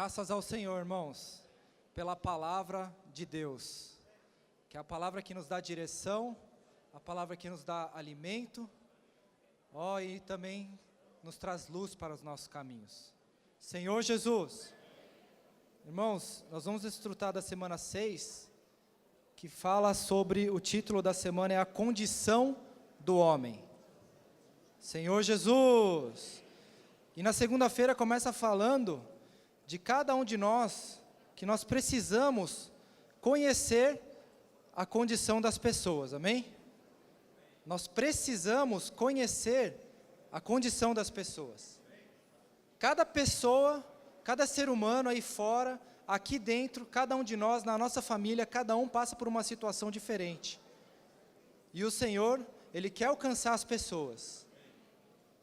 Graças ao Senhor, irmãos, pela palavra de Deus, que é a palavra que nos dá direção, a palavra que nos dá alimento, e também nos traz luz para os nossos caminhos. Senhor Jesus, irmãos, nós vamos desfrutar da semana 6, que fala sobre, o título da semana é a condição do homem. Senhor Jesus! E na segunda-feira começa falando de cada um de nós, que nós precisamos conhecer a condição das pessoas, amém? Nós precisamos conhecer a condição das pessoas. Cada pessoa, cada ser humano aí fora, aqui dentro, cada um de nós, na nossa família, cada um passa por uma situação diferente. E o Senhor, Ele quer alcançar as pessoas.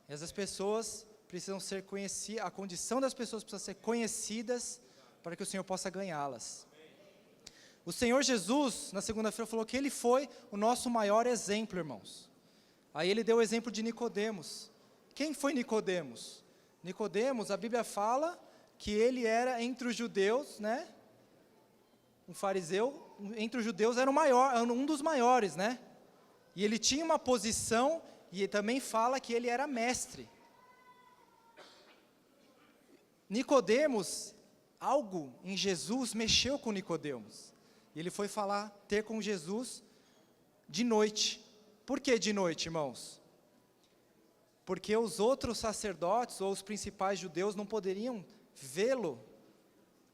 E essas pessoas precisam ser conhecidas, a condição das pessoas precisa ser conhecidas para que o Senhor possa ganhá-las. O Senhor Jesus, na segunda-feira, falou que Ele foi o nosso maior exemplo, irmãos. Aí Ele deu o exemplo de Nicodemos. Quem foi Nicodemos? Nicodemos, a Bíblia fala que ele era entre os judeus, né? Um fariseu, entre os judeus era um dos maiores, né? E ele tinha uma posição, e ele também fala que ele era mestre. Nicodemos, algo em Jesus mexeu com Nicodemos. E ele foi ter com Jesus de noite. Por que de noite, irmãos? Porque os outros sacerdotes ou os principais judeus não poderiam vê-lo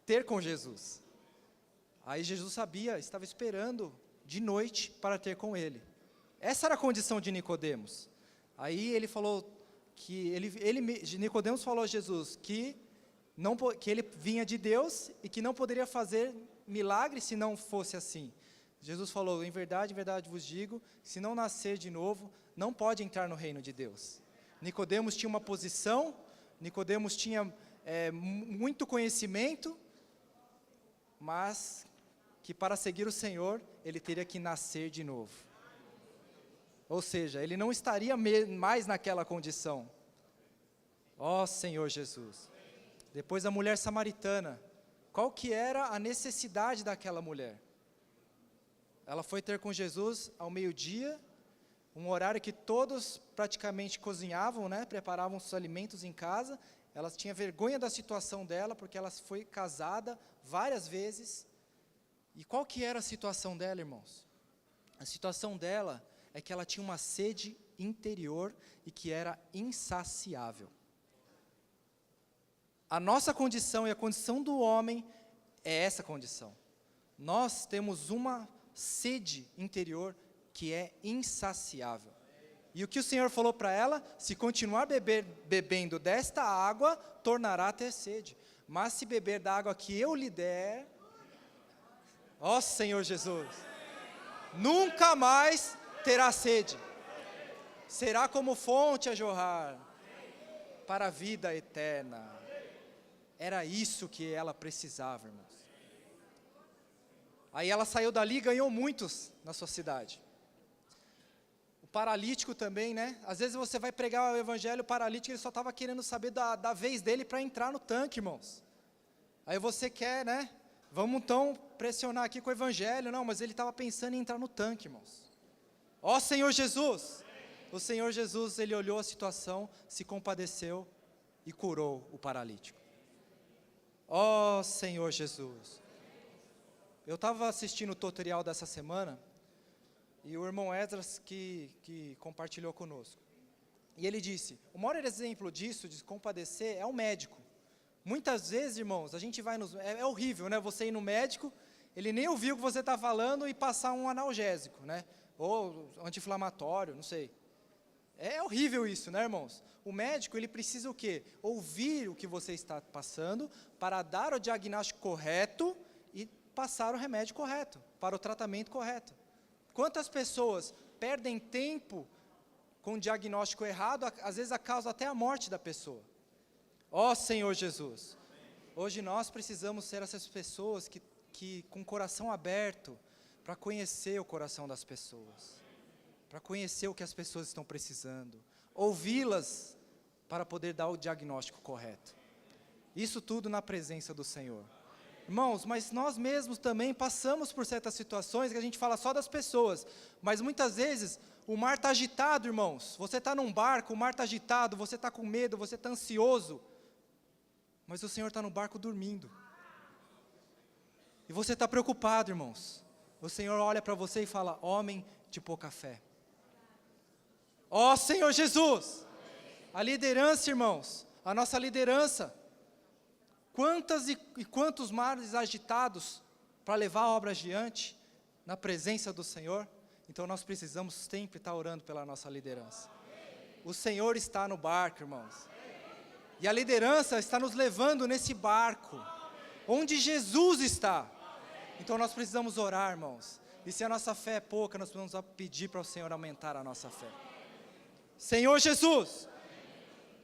ter com Jesus. Aí Jesus sabia, estava esperando de noite para ter com ele. Essa era a condição de Nicodemos. Aí ele falou que Nicodemos falou a Jesus que ele vinha de Deus e que não poderia fazer milagre se não fosse assim. Jesus falou, em verdade vos digo, se não nascer de novo, não pode entrar no reino de Deus. Nicodemos tinha uma posição, Nicodemos tinha muito conhecimento, mas que para seguir o Senhor, ele teria que nascer de novo. Ou seja, ele não estaria mais naquela condição. Ó Senhor Jesus! Depois a mulher samaritana, qual que era a necessidade daquela mulher? Ela foi ter com Jesus ao meio-dia, um horário que todos praticamente cozinhavam, né? Preparavam os alimentos em casa. Ela tinha vergonha da situação dela, porque ela foi casada várias vezes. E qual que era a situação dela, irmãos? A situação dela é que ela tinha uma sede interior e que era insaciável. A nossa condição e a condição do homem é essa condição. Nós temos uma sede interior que é insaciável. E o que o Senhor falou para ela? Se continuar bebendo desta água, tornará a ter sede. Mas se beber da água que eu lhe der, ó Senhor Jesus, nunca mais terá sede. Será como fonte a jorrar para a vida eterna. Era isso que ela precisava, irmãos. Aí ela saiu dali e ganhou muitos na sua cidade. O paralítico também, né? Às vezes você vai pregar o evangelho, o paralítico ele só estava querendo saber da vez dele para entrar no tanque, irmãos. Aí você quer, né? Vamos então pressionar aqui com o evangelho. Não, mas ele estava pensando em entrar no tanque, irmãos. Ó Senhor Jesus! O Senhor Jesus, Ele olhou a situação, se compadeceu e curou o paralítico. Ó Senhor Jesus! Eu estava assistindo o tutorial dessa semana, e o irmão Esdras que compartilhou conosco. E ele disse, o maior exemplo disso, de compadecer, é o médico. Muitas vezes, irmãos, a gente vai é horrível, né? Você ir no médico, ele nem ouviu o que você está falando e passar um analgésico, né? Ou anti-inflamatório, não sei. É horrível isso, né, irmãos? O médico, ele precisa o quê? Ouvir o que você está passando, para dar o diagnóstico correto e passar o remédio correto, para o tratamento correto. Quantas pessoas perdem tempo com o diagnóstico errado, às vezes a causa até a morte da pessoa. Ó Senhor Jesus, hoje nós precisamos ser essas pessoas que com o coração aberto, para conhecer o coração das pessoas, para conhecer o que as pessoas estão precisando, ouvi-las para poder dar o diagnóstico correto. Isso tudo na presença do Senhor. Irmãos, mas nós mesmos também passamos por certas situações que a gente fala só das pessoas, mas muitas vezes o mar está agitado, irmãos. Você está num barco, o mar está agitado, você está com medo, você está ansioso, mas o Senhor está no barco dormindo. E você está preocupado, irmãos. O Senhor olha para você e fala: homem de pouca fé. Ó Senhor Jesus, a liderança, irmãos, a nossa liderança, quantas e quantos mares agitados para levar a obra adiante, na presença do Senhor. Então nós precisamos sempre estar orando pela nossa liderança. O Senhor está no barco, irmãos, e a liderança está nos levando nesse barco, onde Jesus está. Então nós precisamos orar, irmãos, e se a nossa fé é pouca, nós precisamos pedir para o Senhor aumentar a nossa fé. Senhor Jesus,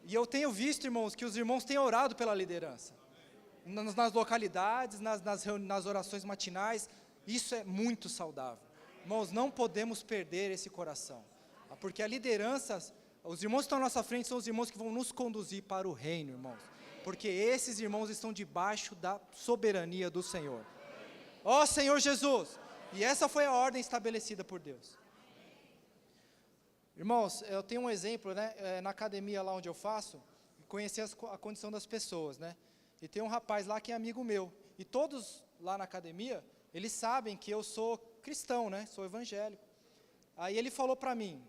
e eu tenho visto, irmãos, que os irmãos têm orado pela liderança, nas localidades, nas orações matinais. Isso é muito saudável. Irmãos, não podemos perder esse coração, porque a liderança, os irmãos que estão à nossa frente são os irmãos que vão nos conduzir para o reino, irmãos, porque esses irmãos estão debaixo da soberania do Senhor. Ó Senhor Jesus, e essa foi a ordem estabelecida por Deus. Irmãos, eu tenho um exemplo, né, na academia lá onde eu faço, conhecer a condição das pessoas, né, e tem um rapaz lá que é amigo meu, e todos lá na academia, eles sabem que eu sou cristão, né, sou evangélico. Aí ele falou para mim,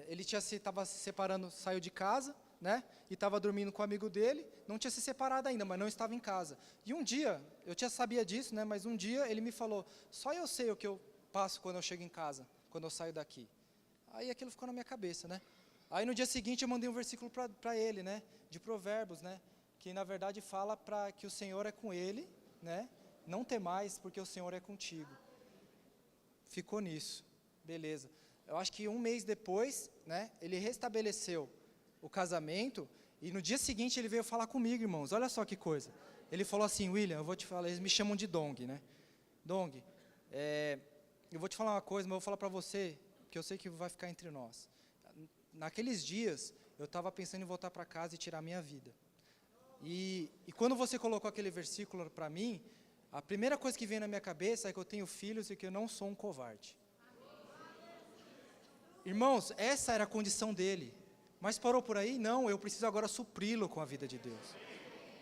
ele estava se separando, saiu de casa, né, e estava dormindo com o amigo dele, não tinha se separado ainda, mas não estava em casa. E um dia, eu já sabia disso, né, mas um dia ele me falou: só eu sei o que eu passo quando eu chego em casa, quando eu saio daqui. Aí aquilo ficou na minha cabeça, né? Aí no dia seguinte eu mandei um versículo para ele, né, de Provérbios, né, que na verdade fala para que o Senhor é com ele, né, não temais, porque o Senhor é contigo. Ficou nisso, beleza. Eu acho que um mês depois, né, ele restabeleceu o casamento, e no dia seguinte ele veio falar comigo, irmãos, olha só que coisa. Ele falou assim: William, eu vou te falar, eles me chamam de Dong, né, Dong, eu vou te falar uma coisa, mas eu vou falar para você, que eu sei que vai ficar entre nós. Naqueles dias, eu estava pensando em voltar para casa e tirar minha vida. E quando você colocou aquele versículo para mim, a primeira coisa que veio na minha cabeça é que eu tenho filhos e que eu não sou um covarde. Irmãos, essa era a condição dele. Mas parou por aí? Não, eu preciso agora supri-lo com a vida de Deus.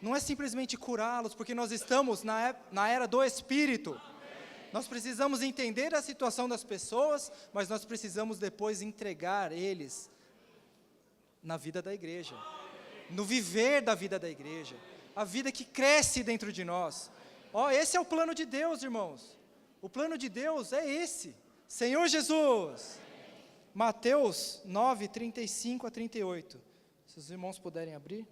Não é simplesmente curá-los, porque nós estamos na era do Espírito. Nós precisamos entender a situação das pessoas, mas nós precisamos depois entregar eles na vida da igreja, no viver da vida da igreja, a vida que cresce dentro de nós. Esse é o plano de Deus, irmãos. O plano de Deus é esse. Senhor Jesus. Mateus 9, 35 a 38. Se os irmãos puderem abrir.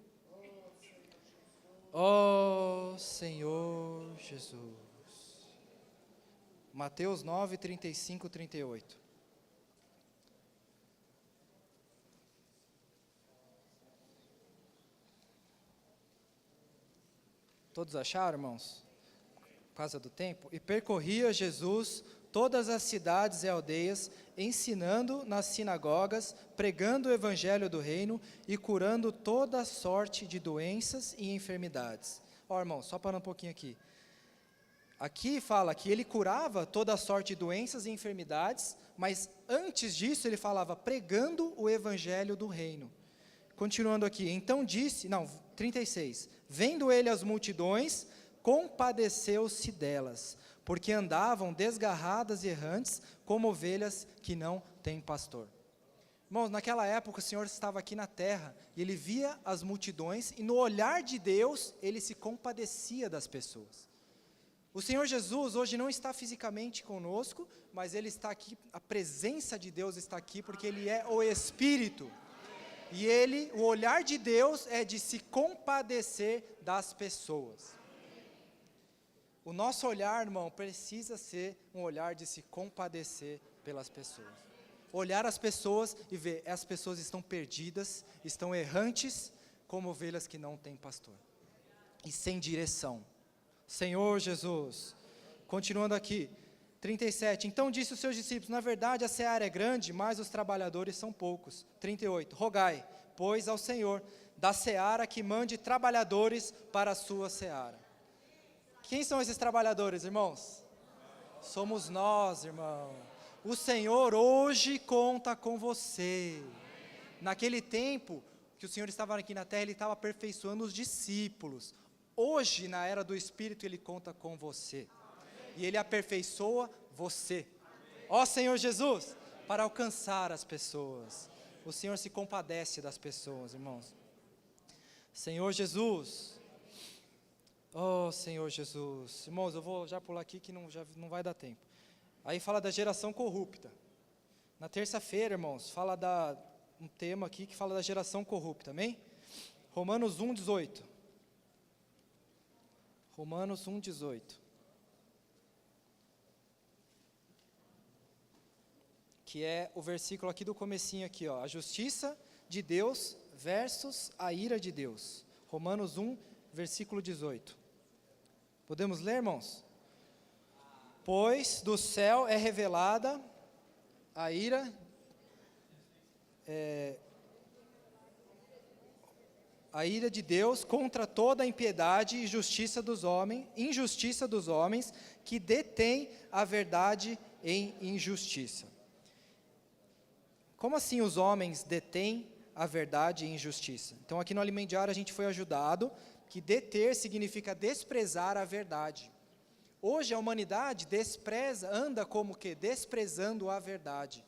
Ó Senhor Jesus. Mateus 9, 35, 38. Todos acharam, irmãos? Por causa do tempo. E percorria Jesus todas as cidades e aldeias, ensinando nas sinagogas, pregando o evangelho do reino e curando toda sorte de doenças e enfermidades. Irmãos, só parando um pouquinho aqui. Aqui fala que ele curava toda sorte de doenças e enfermidades, mas antes disso ele falava pregando o evangelho do reino. Continuando aqui, então disse, 36, vendo ele as multidões, compadeceu-se delas, porque andavam desgarradas e errantes, como ovelhas que não têm pastor. Irmãos, naquela época o Senhor estava aqui na terra, e ele via as multidões, e no olhar de Deus, ele se compadecia das pessoas. O Senhor Jesus hoje não está fisicamente conosco, mas Ele está aqui, a presença de Deus está aqui, porque Ele é o Espírito. E o olhar de Deus é de se compadecer das pessoas. O nosso olhar, irmão, precisa ser um olhar de se compadecer pelas pessoas. Olhar as pessoas e ver, as pessoas estão perdidas, estão errantes, como ovelhas que não têm pastor. E sem direção. Senhor Jesus, continuando aqui, 37, então disse os seus discípulos, na verdade a seara é grande, mas os trabalhadores são poucos. 38, rogai, pois ao Senhor, da seara que mande trabalhadores para a sua seara. Quem são esses trabalhadores, irmãos? Somos nós, irmão. O Senhor hoje conta com você. Naquele tempo que o Senhor estava aqui na terra, Ele estava aperfeiçoando os discípulos. Hoje, na era do Espírito, Ele conta com você. E Ele aperfeiçoa você. Ó Senhor Jesus, para alcançar as pessoas. O Senhor se compadece das pessoas, irmãos. Senhor Jesus. Oh, Senhor Jesus. Irmãos, eu vou já pular aqui que já não vai dar tempo. Aí fala da geração corrupta. Na terça-feira, irmãos, fala um tema aqui que fala da geração corrupta, amém? Romanos 1:18. Romanos 1:18. Que é o versículo aqui do comecinho aqui, ó. A justiça de Deus versus a ira de Deus. Romanos 1, versículo 18. Podemos ler, irmãos? Pois do céu é revelada a ira, de Deus contra toda a impiedade e injustiça dos homens que detêm a verdade em injustiça. Como assim os homens detêm a verdade em injustiça? Então aqui no Alimento Diário a gente foi ajudado que deter significa desprezar a verdade. Hoje a humanidade anda como que? Desprezando a verdade.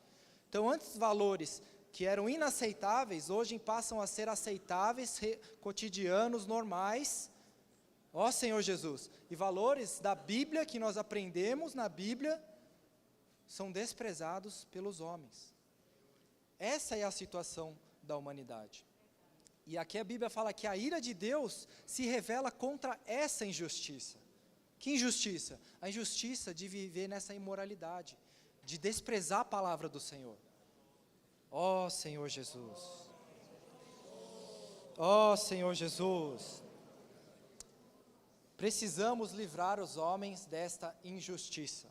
Então antes valores que eram inaceitáveis, hoje passam a ser aceitáveis, cotidianos, normais. Ó Senhor Jesus, e valores da Bíblia que nós aprendemos na Bíblia, são desprezados pelos homens. Essa é a situação da humanidade. E aqui a Bíblia fala que a ira de Deus se revela contra essa injustiça. Que injustiça? A injustiça de viver nessa imoralidade, de desprezar a palavra do Senhor. Ó Senhor Jesus. Ó Senhor Jesus. Precisamos livrar os homens desta injustiça.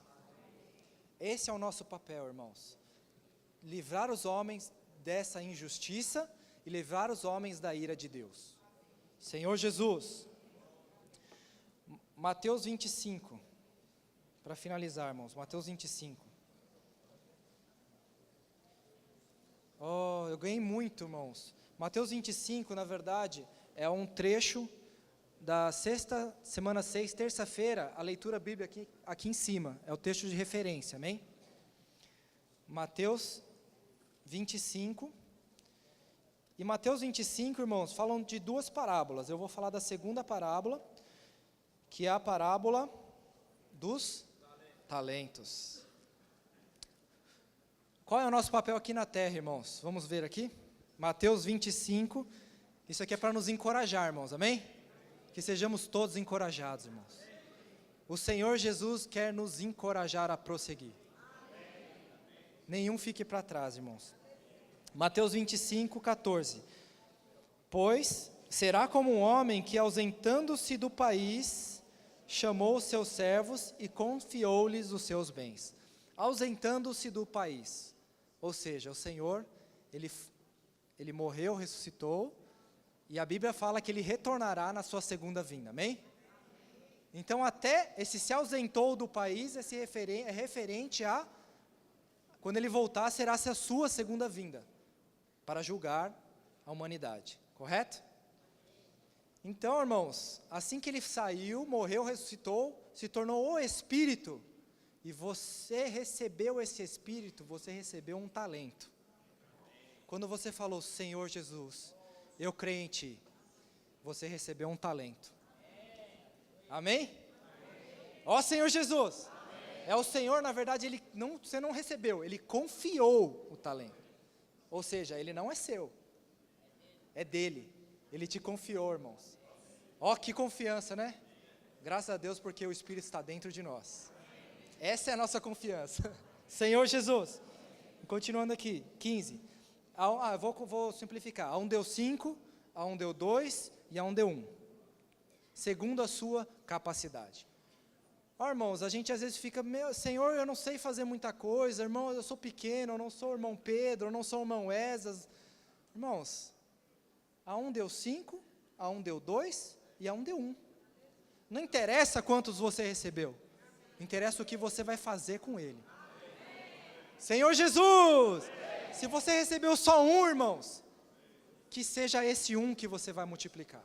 Esse é o nosso papel, irmãos. Livrar os homens dessa injustiça e livrar os homens da ira de Deus. Senhor Jesus. Mateus 25. Para finalizar, irmãos, Mateus 25. Oh, eu ganhei muito, irmãos. Mateus 25, na verdade, é um trecho da semana 6, terça-feira, a leitura bíblica aqui em cima. É o texto de referência, amém? Mateus 25. E Mateus 25, irmãos, falam de duas parábolas. Eu vou falar da segunda parábola, que é a parábola dos talentos. Qual é o nosso papel aqui na terra, irmãos? Vamos ver aqui. Mateus 25. Isso aqui é para nos encorajar, irmãos, amém? Que sejamos todos encorajados, irmãos. O Senhor Jesus quer nos encorajar a prosseguir. Nenhum fique para trás, irmãos. Mateus 25, 14. Pois será como um homem que, ausentando-se do país, chamou os seus servos e confiou-lhes os seus bens. Ausentando-se do país. Ou seja, o Senhor, Ele morreu, ressuscitou, e a Bíblia fala que Ele retornará na sua segunda vinda, amém? Então até esse se ausentou do país, é referente a, quando Ele voltar, será a sua segunda vinda, para julgar a humanidade, correto? Então, irmãos, assim que Ele saiu, morreu, ressuscitou, se tornou o Espírito, e você recebeu esse Espírito, você recebeu um talento. Quando você falou, Senhor Jesus, eu creio em Ti, você recebeu um talento. Amém? Ó Senhor Jesus. Amém. É o Senhor, na verdade, você não recebeu, Ele confiou o talento. Ou seja, ele não é seu, é dele. Ele te confiou, irmãos. Ó, que confiança, né? Graças a Deus, porque o Espírito está dentro de nós. Essa é a nossa confiança. Senhor Jesus. Continuando aqui, 15. Vou simplificar. A um deu 5, a um deu 2 e a um deu 1. Segundo a sua capacidade. Ó, irmãos, a gente às vezes fica, Senhor, eu não sei fazer muita coisa, irmão, eu sou pequeno, eu não sou o irmão Pedro, eu não sou o irmão Esas. Irmãos, A um deu 5, a um deu 2 e a um deu 1. Não interessa quantos você recebeu. Interessa o que você vai fazer com ele. Senhor Jesus! Se você recebeu só um, irmãos, que seja esse um que você vai multiplicar.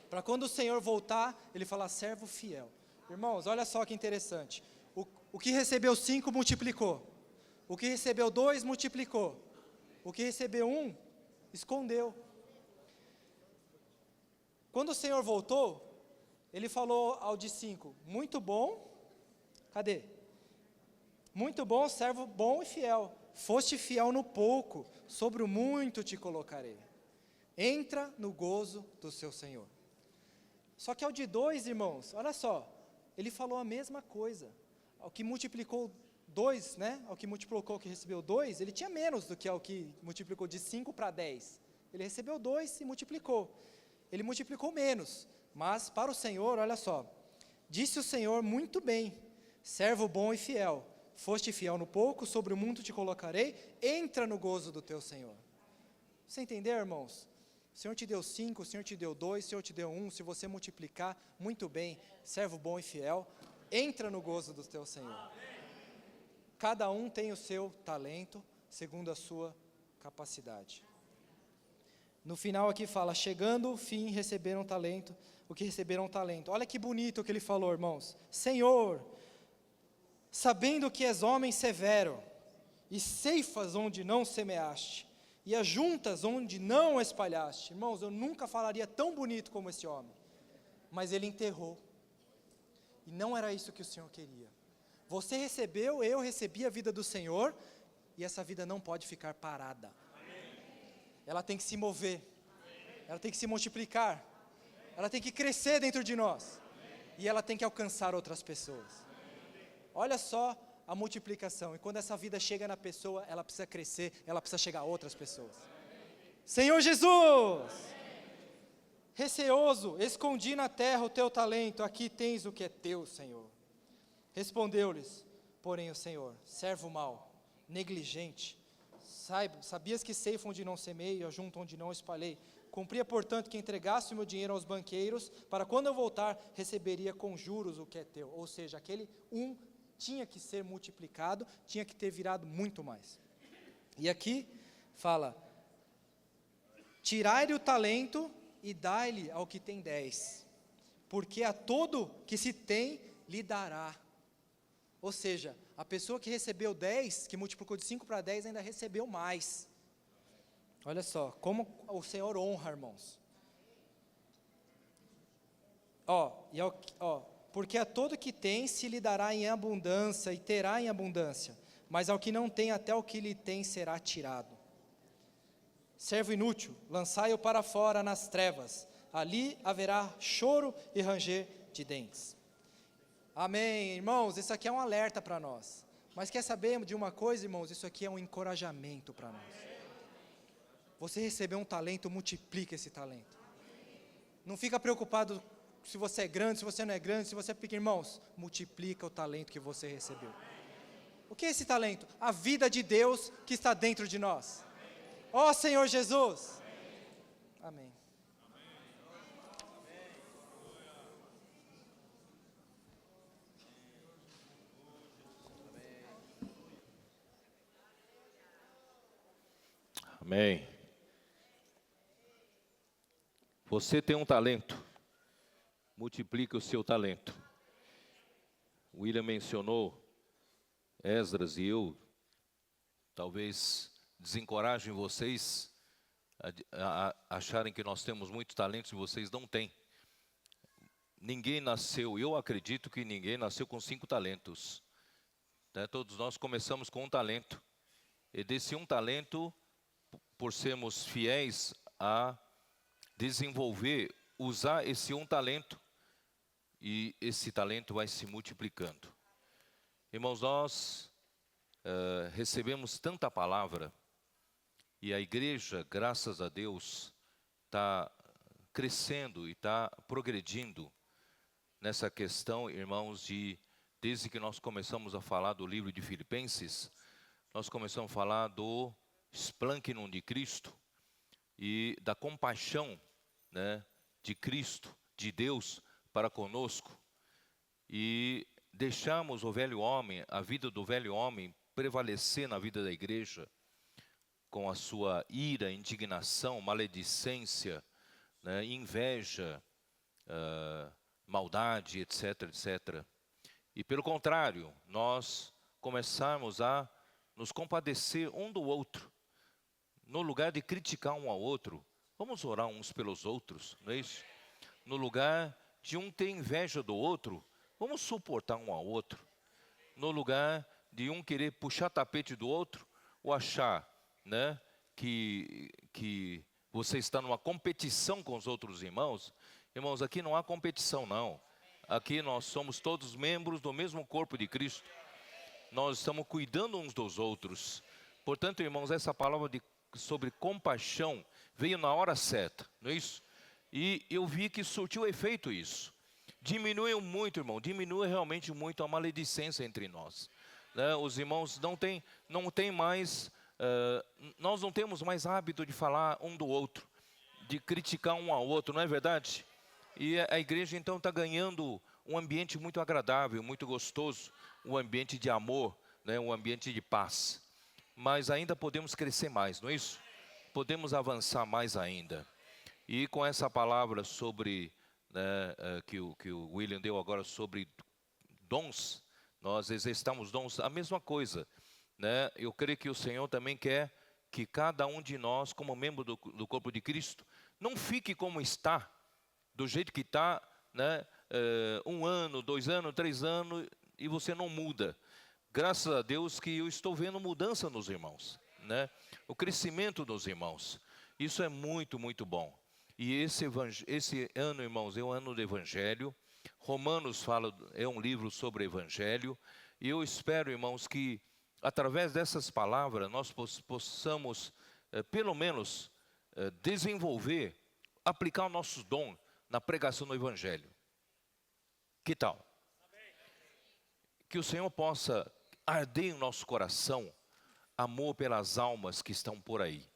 Para quando o Senhor voltar, ele falar, servo fiel. Irmãos, olha só que interessante. O que recebeu 5 multiplicou. O que recebeu 2 multiplicou. O que recebeu 1 escondeu. Quando o Senhor voltou, ele falou ao de 5, muito bom, cadê? Muito bom, servo bom e fiel. Foste fiel no pouco, sobre o muito te colocarei. Entra no gozo do seu Senhor. Só que ao de 2, irmãos, olha só, ele falou a mesma coisa. Ao que multiplicou 2, né? Ao que multiplicou, que recebeu 2, ele tinha menos do que ao que multiplicou de 5 para 10. Ele recebeu 2 e multiplicou. Ele multiplicou menos, mas para o Senhor, olha só, disse o Senhor, muito bem, servo bom e fiel, foste fiel no pouco, sobre o muito te colocarei, entra no gozo do teu Senhor. Você entendeu, irmãos? O Senhor te deu 5, o Senhor te deu 2, o Senhor te deu 1, se você multiplicar, muito bem, servo bom e fiel, entra no gozo do teu Senhor. Cada um tem o seu talento, segundo a sua capacidade. No final aqui fala, chegando o fim, receberam talento, o que receberam talento. Olha que bonito o que ele falou, irmãos. Senhor, sabendo que és homem severo, e ceifas onde não semeaste, e ajuntas onde não espalhaste. Irmãos, eu nunca falaria tão bonito como esse homem. Mas ele enterrou. E não era isso que o Senhor queria. Você recebeu, eu recebi a vida do Senhor, e essa vida não pode ficar parada. Ela tem que se mover, ela tem que se multiplicar, ela tem que crescer dentro de nós, e ela tem que alcançar outras pessoas. Olha só a multiplicação, e quando essa vida chega na pessoa, ela precisa crescer, ela precisa chegar a outras pessoas. Senhor Jesus! Receoso, escondi na terra o teu talento, aqui tens o que é teu, Senhor. Respondeu-lhes, porém o Senhor, servo mau, negligente, sabias que ceifam onde não semeio, ajuntam onde não espalhei. Cumpria, portanto, que entregasse o meu dinheiro aos banqueiros, para quando eu voltar, receberia com juros o que é teu. Ou seja, aquele tinha que ser multiplicado, tinha que ter virado muito mais. E aqui fala, tirai-lhe o talento e dai-lhe ao que tem 10, porque a todo que se tem, lhe dará. Ou seja, a pessoa que recebeu 10, que multiplicou de 5 para 10, ainda recebeu mais. Olha só, como o Senhor honra, irmãos. Porque a todo que tem, se lhe dará em abundância, e terá em abundância. Mas ao que não tem, até o que lhe tem será tirado. Servo inútil, lançai-o para fora nas trevas. Ali haverá choro e ranger de dentes. Amém, irmãos, isso aqui é um alerta para nós. Mas quer saber de uma coisa, irmãos? Isso aqui é um encorajamento para nós. Você recebeu um talento, multiplica esse talento. Não fica preocupado se você é grande, se você não é grande, se você é pequeno. Irmãos, multiplica o talento que você recebeu. O que é esse talento? A vida de Deus que está dentro de nós. Ó Senhor Jesus. Amém. Amém. Você tem um talento, multiplique o seu talento. William mencionou, Esdras e eu, talvez desencorajem vocês a acharem que nós temos muitos talentos e vocês não têm. Ninguém nasceu, eu acredito que ninguém nasceu com 5 talentos. Todos nós começamos com um talento. E desse um talento, por sermos fiéis a desenvolver, usar esse um talento, e esse talento vai se multiplicando. Irmãos, nós recebemos tanta palavra, e a igreja, graças a Deus, está crescendo e está progredindo nessa questão, irmãos, desde que nós começamos a falar do livro de Filipenses, nós começamos a falar do Splankinum de Cristo, e da compaixão, né, de Cristo, de Deus para conosco, e deixamos o velho homem, a vida do velho homem, prevalecer na vida da igreja, com a sua ira, indignação, maledicência, né, inveja, maldade, etc, etc. E pelo contrário, nós começarmos a nos compadecer um do outro. No lugar de criticar um ao outro, vamos orar uns pelos outros, não é isso? No lugar de um ter inveja do outro, vamos suportar um ao outro. No lugar de um querer puxar tapete do outro, ou achar, né, que você está numa competição com os outros irmãos. Irmãos, aqui não há competição, não. Aqui nós somos todos membros do mesmo corpo de Cristo. Nós estamos cuidando uns dos outros. Portanto, irmãos, essa palavra sobre compaixão veio na hora certa, não é isso? E eu vi que surtiu efeito isso. Diminuiu muito, irmão, diminui realmente muito a maledicência entre nós, né? Os irmãos não tem mais, nós não temos mais hábito de falar um do outro, de criticar um ao outro, não é verdade? E a igreja então está ganhando um ambiente muito agradável, muito gostoso, um ambiente de amor, né? Um ambiente de paz. Mas ainda podemos crescer mais, não é isso? Podemos avançar mais ainda. E com essa palavra sobre, né, que o William deu agora sobre dons, nós exercitamos dons, a mesma coisa, né? Eu creio que o Senhor também quer que cada um de nós, como membro do corpo de Cristo, não fique como está, do jeito que está, né? 1 ano, 2 anos, 3 anos, e você não muda. Graças a Deus que eu estou vendo mudança nos irmãos, né? O crescimento dos irmãos. Isso é muito, muito bom. E esse ano, irmãos, é o ano do Evangelho. Romanos fala, é um livro sobre Evangelho. E eu espero, irmãos, que através dessas palavras nós possamos, pelo menos, desenvolver, aplicar o nosso dom na pregação do Evangelho. Que tal? Que o Senhor possa arder em nosso coração amor pelas almas que estão por aí,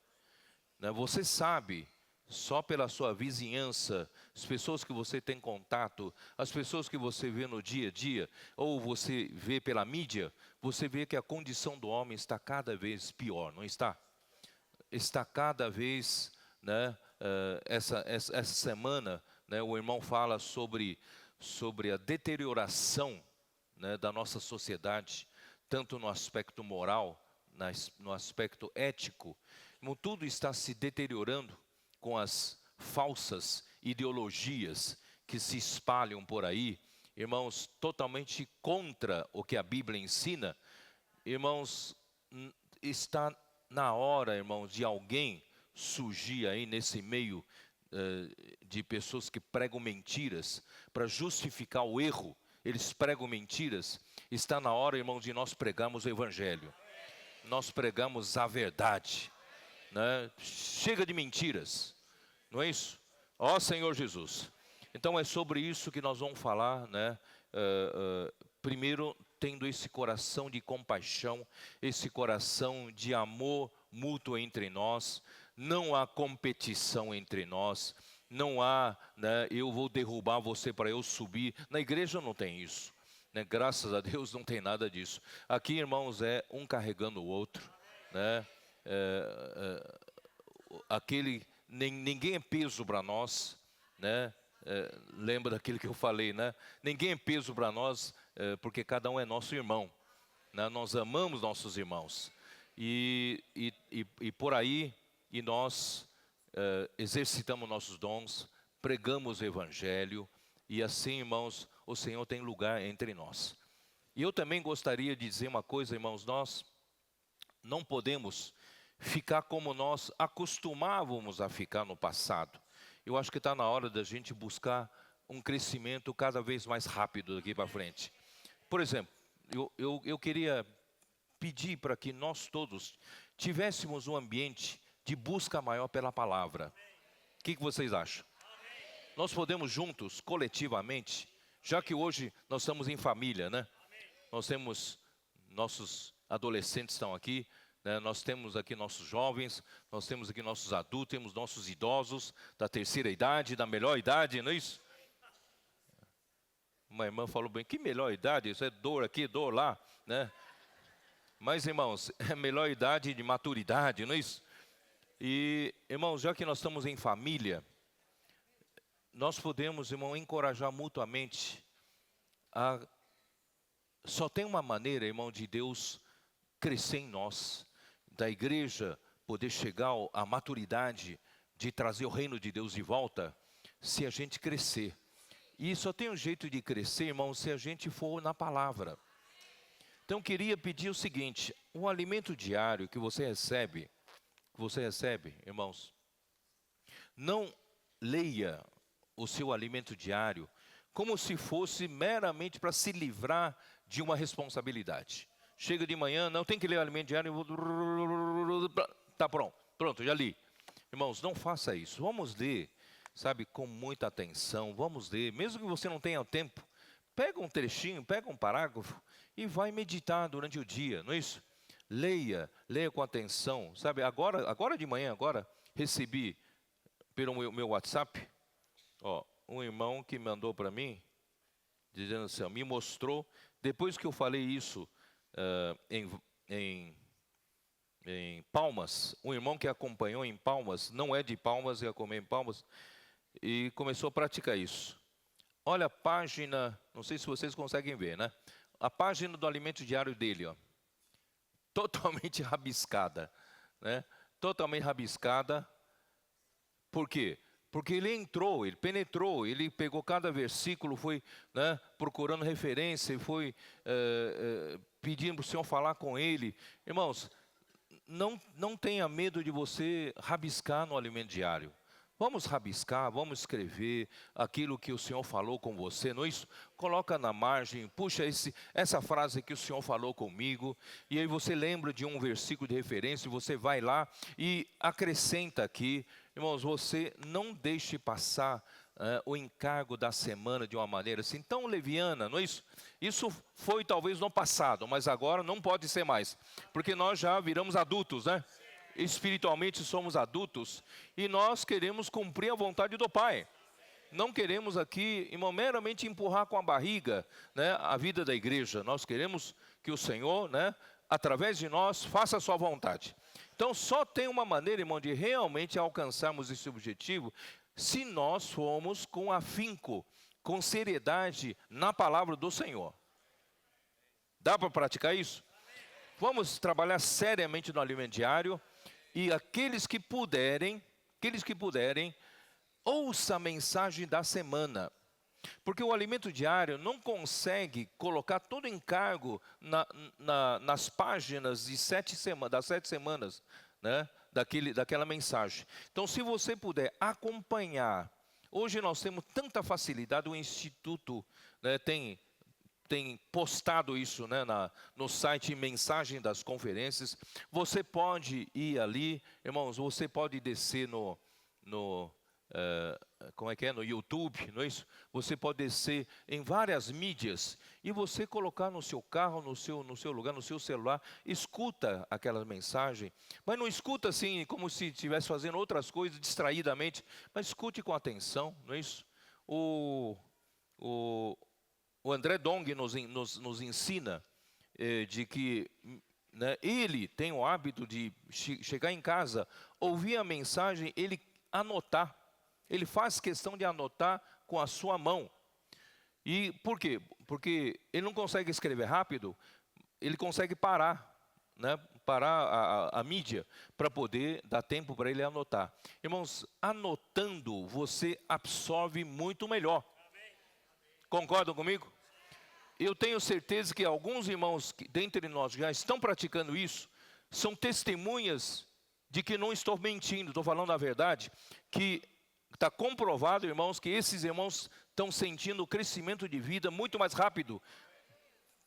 né? Você sabe, só pela sua vizinhança, as pessoas que você tem contato, as pessoas que você vê no dia a dia, ou você vê pela mídia, você vê que a condição do homem está cada vez pior, não está? Está cada vez, né, essa semana, né, o irmão fala sobre a deterioração, né, da nossa sociedade, tanto no aspecto moral, no aspecto ético. Tudo está se deteriorando com as falsas ideologias que se espalham por aí, irmãos, totalmente contra o que a Bíblia ensina. Irmãos, está na hora, irmãos, de alguém surgir aí nesse meio de pessoas que pregam mentiras para justificar o erro. Eles pregam mentiras. Está na hora, irmãos, de nós pregarmos o Evangelho. Nós pregamos a verdade, né? Chega de mentiras, não é isso? Ó Senhor Jesus. Então é sobre isso que nós vamos falar, né? Primeiro, tendo esse coração de compaixão, esse coração de amor mútuo entre nós. Não há competição entre nós. Não há, né, eu vou derrubar você para eu subir. Na igreja não tem isso, né? Graças a Deus não tem nada disso. Aqui, irmãos, é um carregando o outro, né? Ninguém é peso para nós, né? Lembra daquilo que eu falei, né? Ninguém é peso para nós, porque cada um é nosso irmão, né? Nós amamos nossos irmãos. E por aí, e nós exercitamos nossos dons, pregamos o Evangelho, e assim, irmãos, o Senhor tem lugar entre nós. E eu também gostaria de dizer uma coisa, irmãos, nós não podemos ficar como nós acostumávamos a ficar no passado. Eu acho que está na hora da gente buscar um crescimento cada vez mais rápido daqui para frente. Por exemplo, eu queria pedir para que nós todos tivéssemos um ambiente de busca maior pela palavra. O que vocês acham? Nós podemos juntos, coletivamente, já que hoje nós estamos em família, né? Nós temos, nossos adolescentes estão aqui, né? Nós temos aqui nossos jovens, nós temos aqui nossos adultos, temos nossos idosos da terceira idade, da melhor idade, não é isso? Uma irmã falou bem, que melhor idade? Isso é dor aqui, dor lá, né? Mas, irmãos, é a melhor idade de maturidade, não é isso? E, irmãos, já que nós estamos em família, nós podemos, irmão, encorajar mutuamente a... Só tem uma maneira, irmão, de Deus crescer em nós, da igreja poder chegar à maturidade de trazer o reino de Deus de volta, se a gente crescer. E só tem um jeito de crescer, irmão, se a gente for na palavra. Então, queria pedir o seguinte, o alimento diário que você recebe, irmãos, não leia o seu alimento diário como se fosse meramente para se livrar de uma responsabilidade. Chega de manhã, não tem que ler o alimento diário, tá pronto, já li. Irmãos, não faça isso, vamos ler, sabe, com muita atenção, vamos ler, mesmo que você não tenha tempo, pega um trechinho, pega um parágrafo e vai meditar durante o dia, não é isso? Leia com atenção, sabe, agora de manhã, recebi pelo meu WhatsApp, um irmão que mandou para mim, dizendo assim, me mostrou, depois que eu falei isso em Palmas, um irmão que acompanhou em Palmas, não é de Palmas, ia comer em Palmas, e começou a praticar isso. Olha a página, não sei se vocês conseguem ver, né? A página do alimento diário dele, totalmente rabiscada, né? Totalmente rabiscada. Por quê? Porque ele entrou, ele penetrou, ele pegou cada versículo, foi, né, procurando referência, foi pedindo para o Senhor falar com ele. Irmãos, não tenha medo de você rabiscar no alimento diário. Vamos rabiscar, vamos escrever aquilo que o Senhor falou com você, não é isso? Coloca na margem, puxa essa frase que o Senhor falou comigo, e aí você lembra de um versículo de referência, você vai lá e acrescenta aqui. Irmãos, você não deixe passar o encargo da semana de uma maneira assim tão leviana, não é isso? Isso foi talvez no passado, mas agora não pode ser mais, porque nós já viramos adultos, né? Espiritualmente somos adultos e nós queremos cumprir a vontade do Pai. Não queremos aqui, irmão, meramente empurrar com a barriga, né, a vida da igreja. Nós queremos que o Senhor, né, através de nós, faça a sua vontade. Então, só tem uma maneira, irmão, de realmente alcançarmos esse objetivo, se nós formos com afinco, com seriedade na palavra do Senhor. Dá para praticar isso? Vamos trabalhar seriamente no alimento diário. E aqueles que puderem, ouça a mensagem da semana. Porque o alimento diário não consegue colocar todo o encargo nas páginas das 7 semanas, né, daquela mensagem. Então, se você puder acompanhar, hoje nós temos tanta facilidade, o Instituto, né, tem postado isso, né, no site Mensagem das Conferências. Você pode ir ali, irmãos, você pode descer no YouTube, não é isso? Você pode descer em várias mídias e você colocar no seu carro, no seu lugar, no seu celular, escuta aquela mensagem, mas não escuta assim como se estivesse fazendo outras coisas distraidamente, mas escute com atenção, não é isso? O André Dong nos ensina de que, né, ele tem o hábito de chegar em casa, ouvir a mensagem, ele anotar. Ele faz questão de anotar com a sua mão. E por quê? Porque ele não consegue escrever rápido, ele consegue parar, né, parar a mídia, para poder dar tempo para ele anotar. Irmãos, anotando, você absorve muito melhor. Concordam comigo? Eu tenho certeza que alguns irmãos dentre nós já estão praticando isso, são testemunhas de que não estou mentindo, estou falando a verdade, que está comprovado, irmãos, que esses irmãos estão sentindo o crescimento de vida muito mais rápido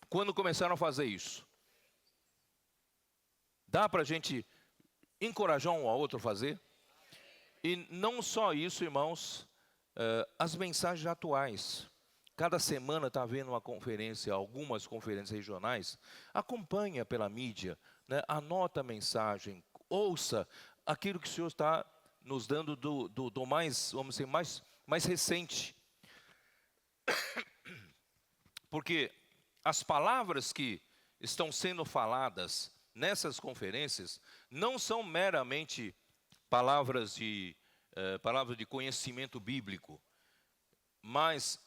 quando começaram a fazer isso. Dá para a gente encorajar um ao outro a fazer? E não só isso, irmãos, as mensagens atuais. Cada semana está havendo uma conferência, algumas conferências regionais. Acompanha pela mídia, né? Anota a mensagem, ouça aquilo que o Senhor está nos dando do mais, vamos dizer, mais recente. Porque as palavras que estão sendo faladas nessas conferências não são meramente palavras de conhecimento bíblico, mas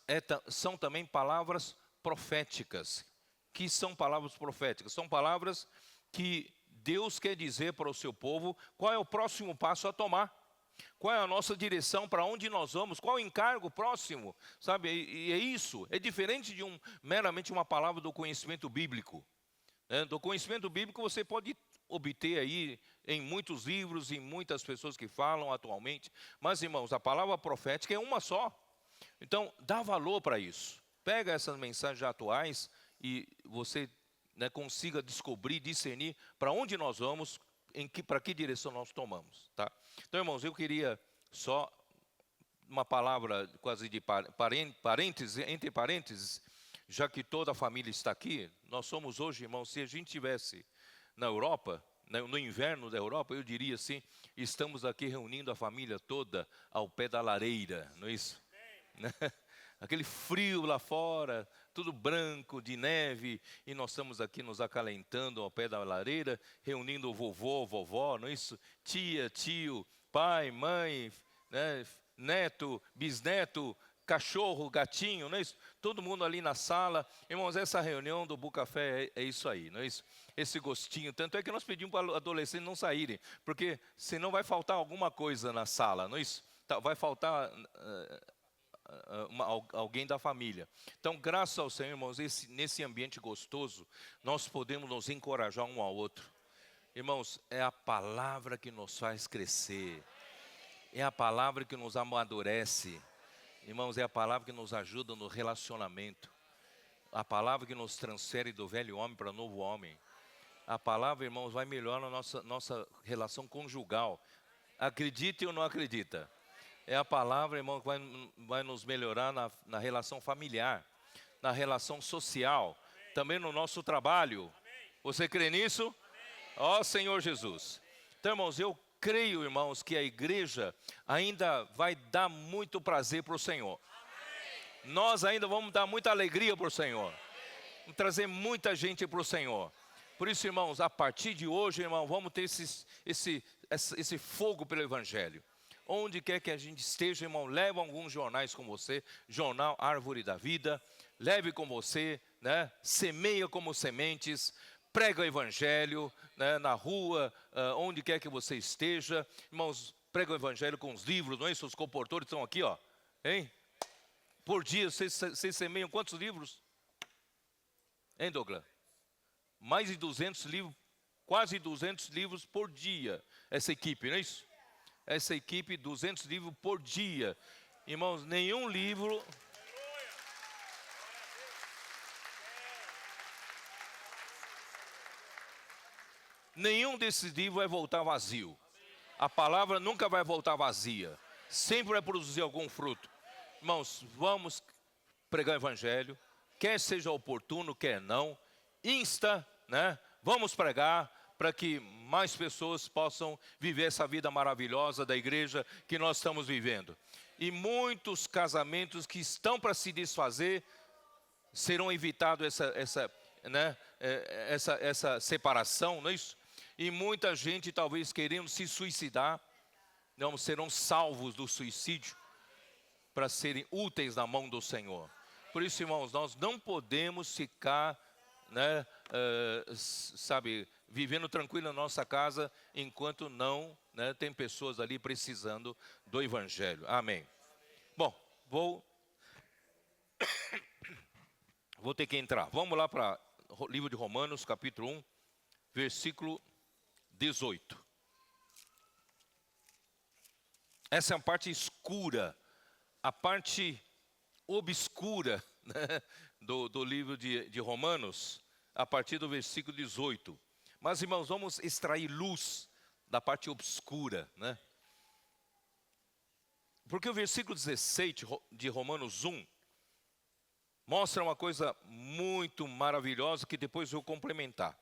são também palavras proféticas. Que são palavras proféticas? São palavras que Deus quer dizer para o seu povo qual é o próximo passo a tomar. Qual é a nossa direção, para onde nós vamos, qual o encargo próximo, sabe? E é isso, é diferente de meramente uma palavra do conhecimento bíblico. Né? Do conhecimento bíblico você pode obter aí em muitos livros, em muitas pessoas que falam atualmente. Mas, irmãos, a palavra profética é uma só. Então, dá valor para isso. Pega essas mensagens atuais e você, né, consiga descobrir, discernir para onde nós vamos, para que direção nós tomamos, tá? Então, irmãos, eu queria só uma palavra quase de parênteses, entre parênteses, já que toda a família está aqui. Nós somos hoje, irmãos, se a gente estivesse na Europa, né, no inverno da Europa, eu diria assim, estamos aqui reunindo a família toda ao pé da lareira, não é isso? Aquele frio lá fora, tudo branco, de neve, e nós estamos aqui nos acalentando ao pé da lareira, reunindo o vovô, vovó, não é isso? Tia, tio, pai, mãe, né? Neto, bisneto, cachorro, gatinho, não é isso? Todo mundo ali na sala. Irmãos, essa reunião do Bucafé é isso aí, não é isso? Esse gostinho, tanto é que nós pedimos para os adolescentes não saírem, porque senão vai faltar alguma coisa na sala, não é isso? Vai faltar alguém da família. Então, graças ao Senhor, irmãos, nesse ambiente gostoso, nós podemos nos encorajar um ao outro. Irmãos, é a palavra que nos faz crescer, é a palavra que nos amadurece, irmãos, é a palavra que nos ajuda no relacionamento, a palavra que nos transfere do velho homem para o novo homem. A palavra, irmãos, vai melhorar a nossa relação conjugal. Acredite ou não acredita? É a palavra, irmão, que vai nos melhorar na relação familiar, na relação social, também no nosso trabalho. Você crê nisso? Ó Senhor Jesus. Então, irmãos, eu creio, irmãos, que a igreja ainda vai dar muito prazer para o Senhor. Nós ainda vamos dar muita alegria para o Senhor. Vamos trazer muita gente para o Senhor. Por isso, irmãos, a partir de hoje, irmão, vamos ter esse fogo pelo Evangelho. Onde quer que a gente esteja, irmão, leve alguns jornais com você, jornal Árvore da Vida, leve com você, né? Semeia como sementes, prega o Evangelho, né? Na rua, onde quer que você esteja, irmãos, prega o Evangelho com os livros, não é isso? Os comportores estão aqui, ó, hein? Por dia, vocês semeiam quantos livros? Hein, Douglas? Mais de 200 livros, quase 200 livros por dia, essa equipe, não é isso? Essa equipe, 200 livros por dia. Irmãos, nenhum livro... Nenhum desses livros vai voltar vazio. A palavra nunca vai voltar vazia. Sempre vai produzir algum fruto. Irmãos, vamos pregar o Evangelho. Quer seja oportuno, quer não. Insta, né? Vamos pregar, para que mais pessoas possam viver essa vida maravilhosa da igreja que nós estamos vivendo. E muitos casamentos que estão para se desfazer, serão evitados essa separação, não é isso? E muita gente talvez querendo se suicidar, não serão salvos do suicídio, para serem úteis na mão do Senhor. Por isso, irmãos, nós não podemos ficar, né, vivendo tranquilo na nossa casa, enquanto não, né, tem pessoas ali precisando do Evangelho. Amém. Bom, vou ter que entrar. Vamos lá para o livro de Romanos, capítulo 1, versículo 18. Essa é a parte escura, a parte obscura, né, do livro de Romanos, a partir do versículo 18. Mas, irmãos, vamos extrair luz da parte obscura, né? Porque o versículo 16 de Romanos 1 mostra uma coisa muito maravilhosa que depois eu vou complementar.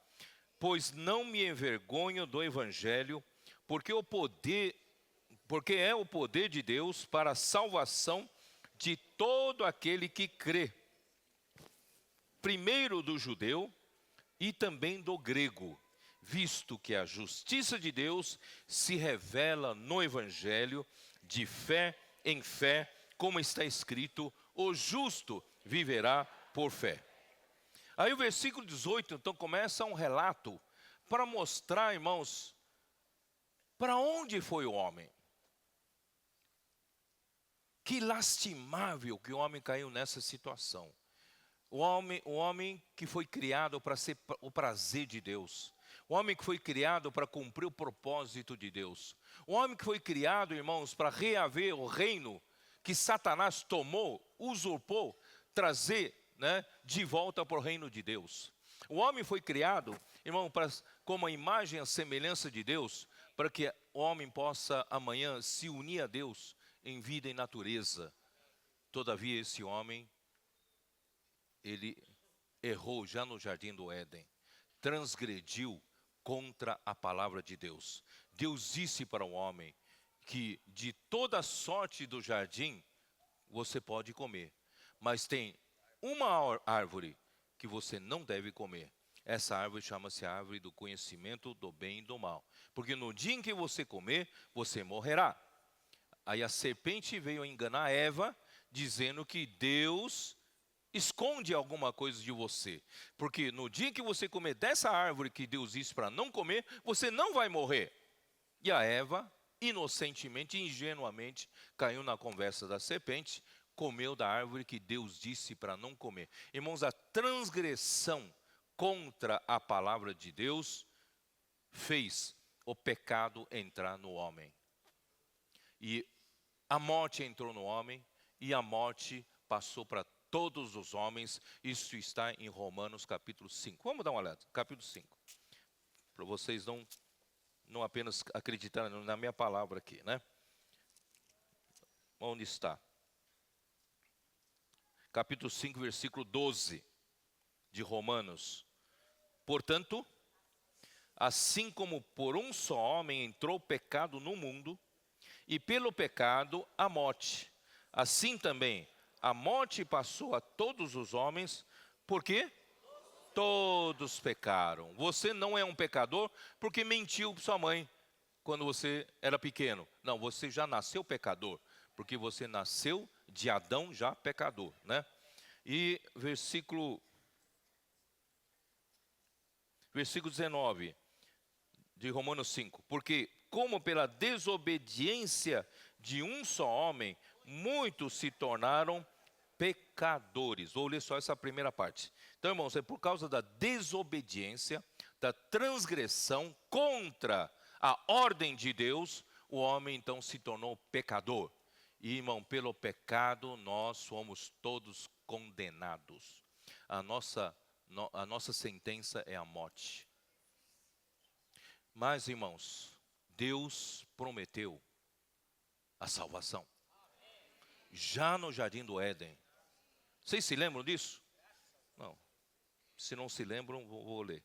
pois não me envergonho do evangelho, porque é o poder de Deus para a salvação de todo aquele que crê, primeiro do judeu e também do grego, visto que a justiça de Deus se revela no evangelho, de fé em fé, como está escrito, o justo viverá por fé. Aí o versículo 18, então, começa um relato para mostrar, irmãos, para onde foi o homem. Que lastimável que o homem caiu nessa situação. O homem que foi criado para ser o prazer de Deus. O homem que foi criado para cumprir o propósito de Deus. O homem que foi criado, irmãos, para reaver o reino que Satanás tomou, usurpou, trazer, de volta para o reino de Deus. O homem foi criado, irmão, como a imagem e a semelhança de Deus, para que o homem possa amanhã se unir a Deus em vida e natureza. Todavia esse homem, ele errou já no jardim do Éden, transgrediu contra a palavra de Deus. Deus disse para o homem que de toda sorte do jardim você pode comer, mas tem uma árvore que você não deve comer. Essa árvore chama-se a árvore do conhecimento do bem e do mal, porque no dia em que você comer, você morrerá. Aí a serpente veio enganar Eva, dizendo que Deus esconde alguma coisa de você, porque no dia que você comer dessa árvore que Deus disse para não comer, você não vai morrer. E a Eva, inocentemente, ingenuamente, caiu na conversa da serpente, comeu da árvore que Deus disse para não comer. Irmãos, a transgressão contra a palavra de Deus fez o pecado entrar no homem. E a morte entrou no homem, e a morte passou para todos os homens. Isso está em Romanos capítulo 5. Vamos dar uma olhada, capítulo 5. Para vocês não apenas acreditarem na minha palavra aqui, Onde está? Capítulo 5, versículo 12 de Romanos. Portanto, assim como por um só homem entrou o pecado no mundo, e pelo pecado a morte, assim também a morte passou a todos os homens, porque todos pecaram. Você não é um pecador porque mentiu para sua mãe quando você era pequeno. Não, você já nasceu pecador, porque você nasceu de Adão já pecador, E versículo 19 de Romanos 5. Porque como pela desobediência de um só homem, muitos se tornaram pecadores. Vou ler só essa primeira parte. Então, irmãos, é por causa da desobediência, da transgressão contra a ordem de Deus, o homem então se tornou pecador. E, irmão, pelo pecado nós somos todos condenados. A nossa sentença é a morte. Mas, irmãos, Deus prometeu a salvação. Já no jardim do Éden. Vocês se lembram disso? Não. Se não se lembram, vou ler.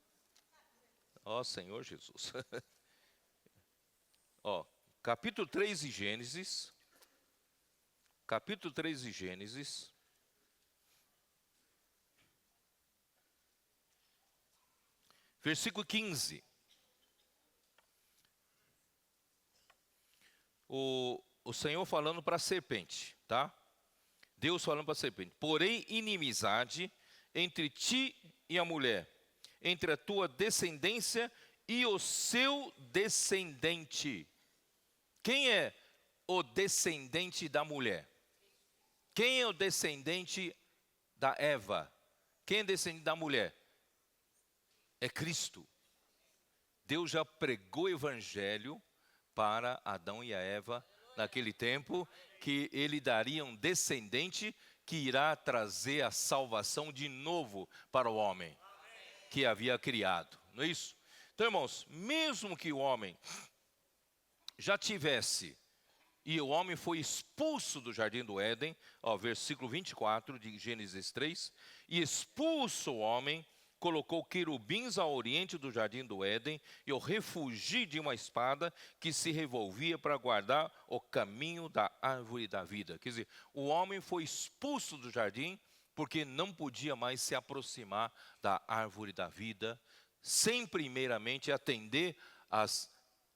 Ó Senhor Jesus. Capítulo 3 de Gênesis. Capítulo 3 de Gênesis. Versículo 15. O Senhor falando para a serpente, tá? Deus falando para a serpente. Porém, inimizade entre ti e a mulher, entre a tua descendência e o seu descendente. Quem é o descendente da mulher? Quem é o descendente da Eva? Quem é o descendente da mulher? É Cristo. Deus já pregou o evangelho para Adão e a Eva naquele tempo, que ele daria um descendente que irá trazer a salvação de novo para o homem que havia criado, não é isso? Então, irmãos, mesmo que o homem já tivesse, e o homem foi expulso do jardim do Éden, versículo 24 de Gênesis 3, e expulso o homem, colocou querubins ao oriente do jardim do Éden e o refugio de uma espada que se revolvia para guardar o caminho da árvore da vida. Quer dizer, o homem foi expulso do jardim porque não podia mais se aproximar da árvore da vida, sem primeiramente atender às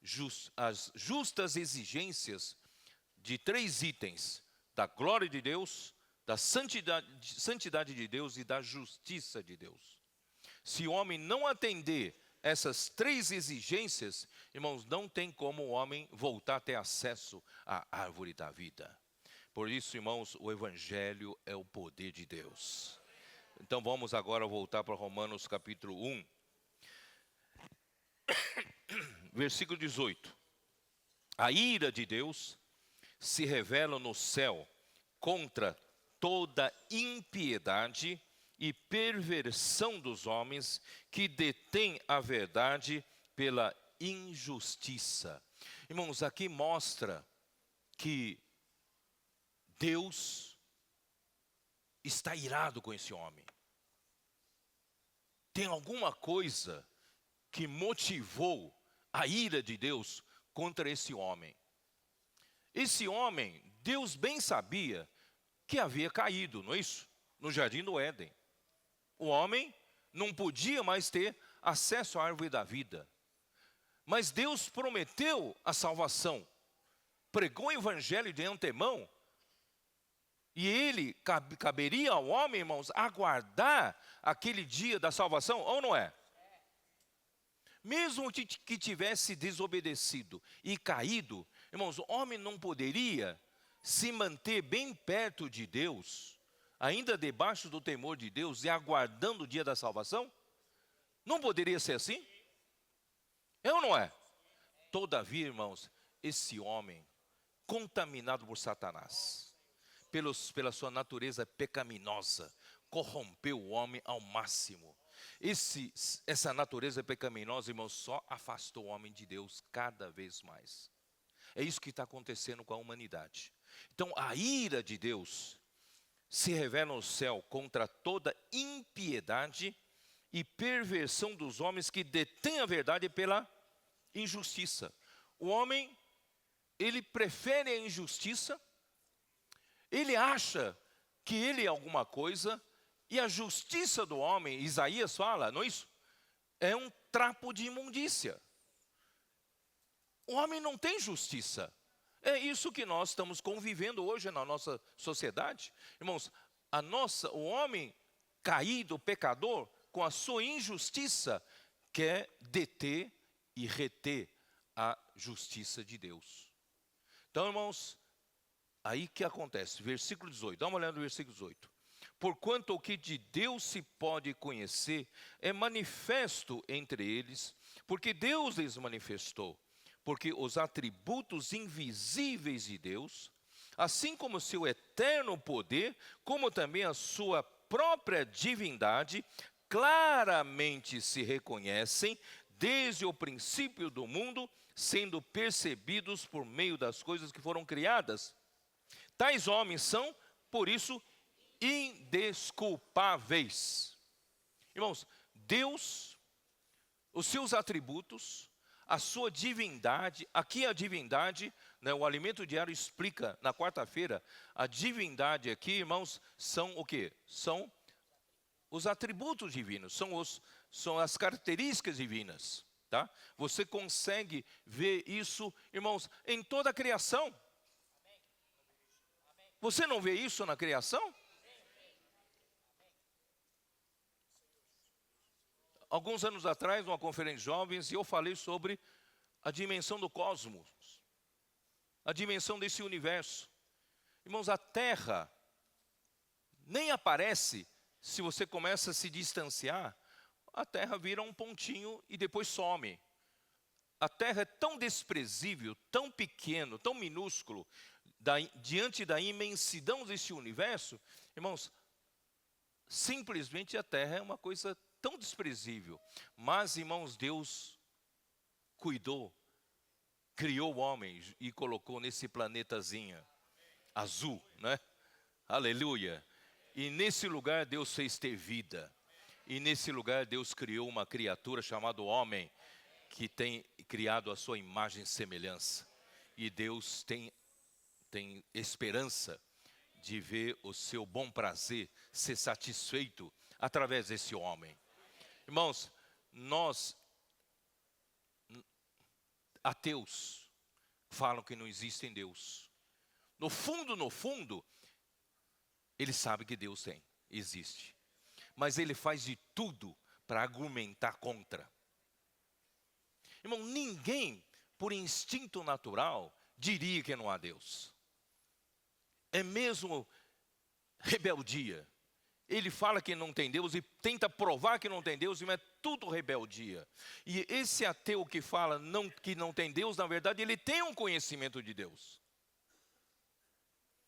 justas exigências de 3 itens: da glória de Deus, da santidade de Deus e da justiça de Deus. Se o homem não atender essas 3 exigências, irmãos, não tem como o homem voltar a ter acesso à árvore da vida. Por isso, irmãos, o Evangelho é o poder de Deus. Então vamos agora voltar para Romanos capítulo 1, versículo 18. A ira de Deus se revela no céu contra toda impiedade e perversão dos homens que detêm a verdade pela injustiça. Irmãos, aqui mostra que Deus está irado com esse homem. Tem alguma coisa que motivou a ira de Deus contra esse homem. Esse homem, Deus bem sabia que havia caído, não é isso? No jardim do Éden. O homem não podia mais ter acesso à árvore da vida. Mas Deus prometeu a salvação. Pregou o evangelho de antemão. E ele, caberia ao homem, irmãos, aguardar aquele dia da salvação, ou não é? Mesmo que tivesse desobedecido e caído, irmãos, o homem não poderia se manter bem perto de Deus, ainda debaixo do temor de Deus e aguardando o dia da salvação? Não poderia ser assim? É ou não é? Todavia, irmãos, esse homem, contaminado por Satanás, pela sua natureza pecaminosa, corrompeu o homem ao máximo. Essa natureza pecaminosa, irmãos, só afastou o homem de Deus cada vez mais. É isso que está acontecendo com a humanidade. Então, a ira de Deus se revela no céu contra toda impiedade e perversão dos homens que detêm a verdade pela injustiça. O homem, ele prefere a injustiça, ele acha que ele é alguma coisa, e a justiça do homem, Isaías fala, não é isso? É um trapo de imundícia. O homem não tem justiça. É isso que nós estamos convivendo hoje na nossa sociedade. Irmãos, o homem caído, pecador, com a sua injustiça, quer deter e reter a justiça de Deus. Então, irmãos, aí que acontece, versículo 18, dá uma olhada no versículo 18. Porquanto o que de Deus se pode conhecer é manifesto entre eles, porque Deus lhes manifestou. Porque os atributos invisíveis de Deus, assim como o seu eterno poder, como também a sua própria divindade, claramente se reconhecem desde o princípio do mundo, sendo percebidos por meio das coisas que foram criadas. Tais homens são, por isso, indesculpáveis. Irmãos, Deus, os seus atributos, a sua divindade, aqui a divindade, né, o alimento diário explica na quarta-feira, a divindade aqui, irmãos, são o quê? São os atributos divinos, são as características divinas, tá? Você consegue ver isso, irmãos, em toda a criação. Você não vê isso na criação? Alguns anos atrás, numa conferência de jovens, eu falei sobre a dimensão do cosmos, a dimensão desse universo. Irmãos, a Terra nem aparece se você começa a se distanciar. A Terra vira um pontinho e depois some. A Terra é tão desprezível, tão pequeno, tão minúsculo, diante da imensidão desse universo. Irmãos, simplesmente a Terra é uma coisa tão desprezível. Mas, irmãos, Deus cuidou, criou o homem e colocou nesse planetazinho azul, né? Aleluia. E nesse lugar Deus fez ter vida. E nesse lugar Deus criou uma criatura chamada homem, que tem criado a sua imagem e semelhança. E Deus tem esperança de ver o seu bom prazer ser satisfeito através desse homem. Irmãos, nós, ateus, falam que não existe Deus. No fundo, ele sabe que Deus existe. Mas ele faz de tudo para argumentar contra. Irmão, ninguém, por instinto natural, diria que não há Deus. É mesmo rebeldia. Ele fala que não tem Deus e tenta provar que não tem Deus, mas é tudo rebeldia. E esse ateu que fala que não tem Deus, na verdade, ele tem um conhecimento de Deus.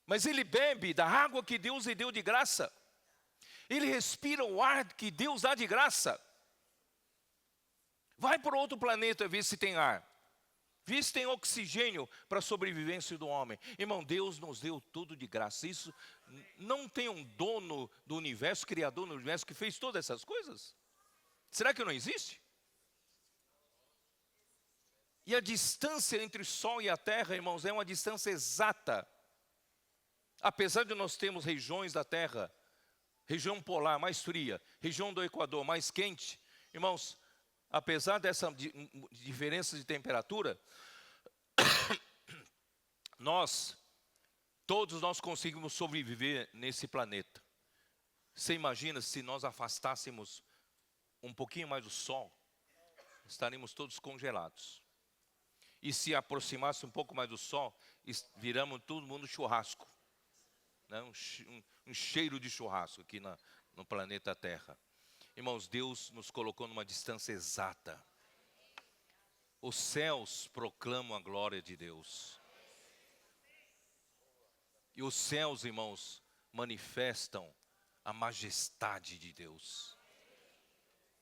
Mas ele bebe da água que Deus lhe deu de graça. Ele respira o ar que Deus dá de graça. Vai para outro planeta ver se tem ar. Vê se tem oxigênio para a sobrevivência do homem. Irmão, Deus nos deu tudo de graça. Isso não tem um dono do universo, criador do universo, que fez todas essas coisas? Será que não existe? E a distância entre o Sol e a Terra, irmãos, é uma distância exata. Apesar de nós termos regiões da Terra, região polar mais fria, região do Equador mais quente, irmãos, apesar dessa diferença de temperatura, todos nós conseguimos sobreviver nesse planeta. Você imagina se nós afastássemos um pouquinho mais do Sol, estaríamos todos congelados. E se aproximasse um pouco mais do Sol, viramos todo mundo churrasco. Né? Um cheiro de churrasco aqui no planeta Terra. Irmãos, Deus nos colocou numa distância exata. Os céus proclamam a glória de Deus. E os céus, irmãos, manifestam a majestade de Deus.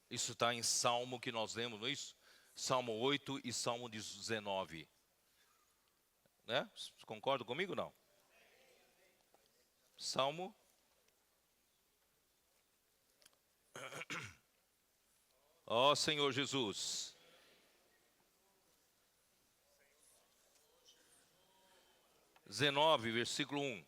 Isso está em Salmo que nós lemos, não é isso? Salmo 8 e Salmo 19. Né? Concordam comigo, não? Salmo. Ó Senhor Jesus. Versículo 1.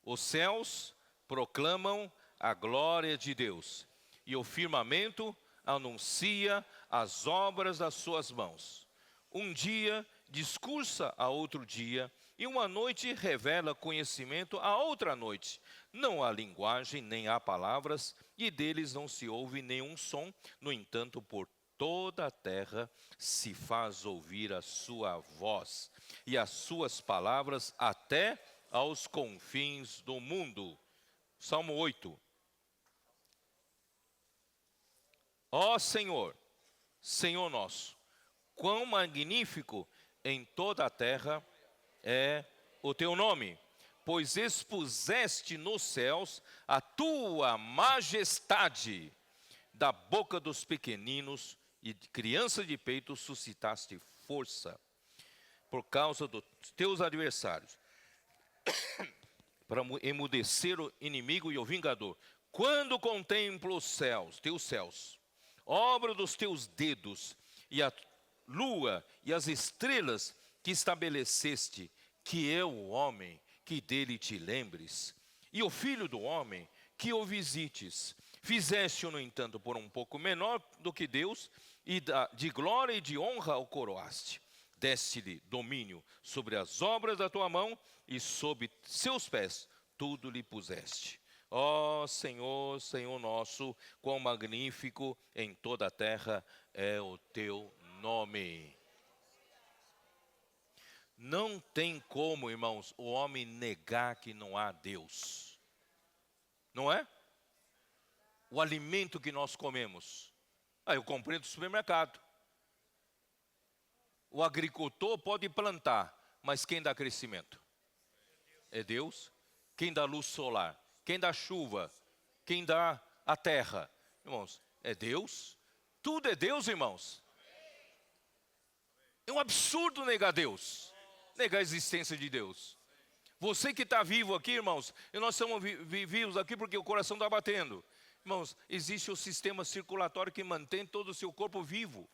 Os céus proclamam a glória de Deus, e o firmamento anuncia as obras das suas mãos. Um dia discursa a outro dia, e uma noite revela conhecimento a outra noite. Não há linguagem, nem há palavras, e deles não se ouve nenhum som. No entanto, por toda a terra se faz ouvir a sua voz, e as suas palavras até aos confins do mundo. Salmo 8. Ó Senhor, Senhor nosso, quão magnífico em toda a terra é o teu nome, pois expuseste nos céus a tua majestade. Da boca dos pequeninos e de criança de peito suscitaste força por causa dos teus adversários, para emudecer o inimigo e o vingador. Quando contemplo os céus, teus céus, obra dos teus dedos, e a lua e as estrelas que estabeleceste, que é o homem que dele te lembres, e o filho do homem que o visites. Fizeste-o, no entanto, por um pouco menor do que Deus, e de glória e de honra o coroaste. Deste-lhe domínio sobre as obras da tua mão, e sob seus pés tudo lhe puseste. Ó Senhor, Senhor nosso, quão magnífico em toda a terra é o teu nome. Não tem como, irmãos, o homem negar que não há Deus. Não é? O alimento que nós comemos. Eu comprei do supermercado. O agricultor pode plantar, mas quem dá crescimento? É Deus. Quem dá luz solar? Quem dá chuva? Quem dá a terra? Irmãos, é Deus. Tudo é Deus, irmãos. É um absurdo negar Deus. Negar a existência de Deus. Você que está vivo aqui, irmãos, e nós estamos vivos aqui porque o coração está batendo. Irmãos, existe o sistema circulatório que mantém todo o seu corpo vivo.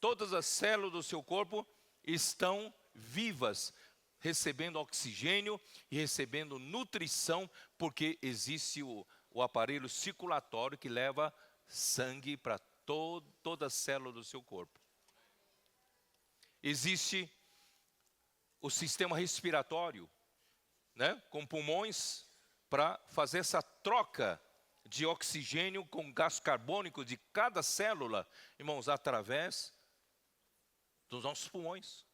Todas as células do seu corpo estão vivas, recebendo oxigênio e recebendo nutrição, porque existe o aparelho circulatório que leva sangue para toda a célula do seu corpo. Existe o sistema respiratório, né, com pulmões, para fazer essa troca de oxigênio com gás carbônico de cada célula, irmãos, através dos nossos pulmões.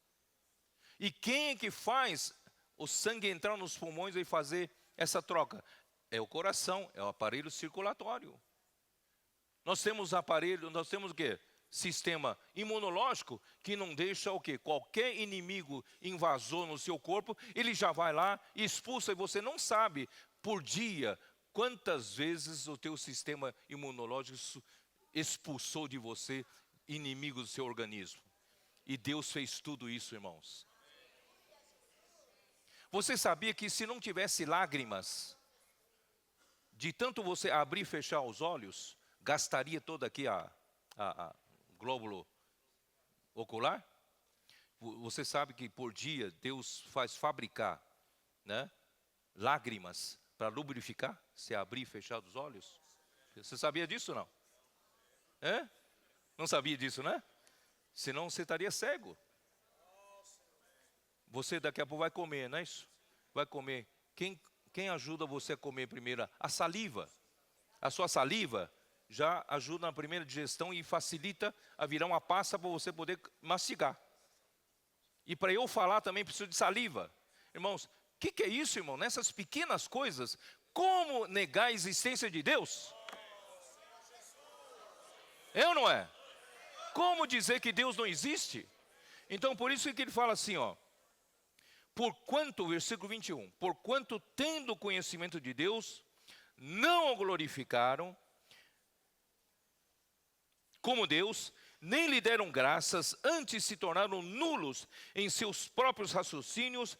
E quem é que faz o sangue entrar nos pulmões e fazer essa troca? É o coração, é o aparelho circulatório. Nós temos o quê? Sistema imunológico que não deixa o quê? Qualquer inimigo invasor no seu corpo, ele já vai lá e expulsa, e você não sabe por dia quantas vezes o teu sistema imunológico expulsou de você inimigos do seu organismo. E Deus fez tudo isso, irmãos. Você sabia que se não tivesse lágrimas, de tanto você abrir e fechar os olhos, gastaria toda aqui a glóbulo ocular? Você sabe que por dia Deus faz fabricar, né, lágrimas para lubrificar, se abrir e fechar os olhos? Você sabia disso, não? Não sabia disso, né? Senão você estaria cego. Você daqui a pouco vai comer, não é isso? Vai comer. Quem ajuda você a comer primeiro? A saliva. A sua saliva já ajuda na primeira digestão e facilita a virar uma pasta para você poder mastigar. E para eu falar também preciso de saliva. Irmãos, o que é isso, irmão? Nessas pequenas coisas, como negar a existência de Deus? É ou não é? Como dizer que Deus não existe? Então, por isso que ele fala assim, ó. Porquanto, versículo 21, porquanto tendo conhecimento de Deus, não o glorificaram como Deus, nem lhe deram graças, antes se tornaram nulos em seus próprios raciocínios,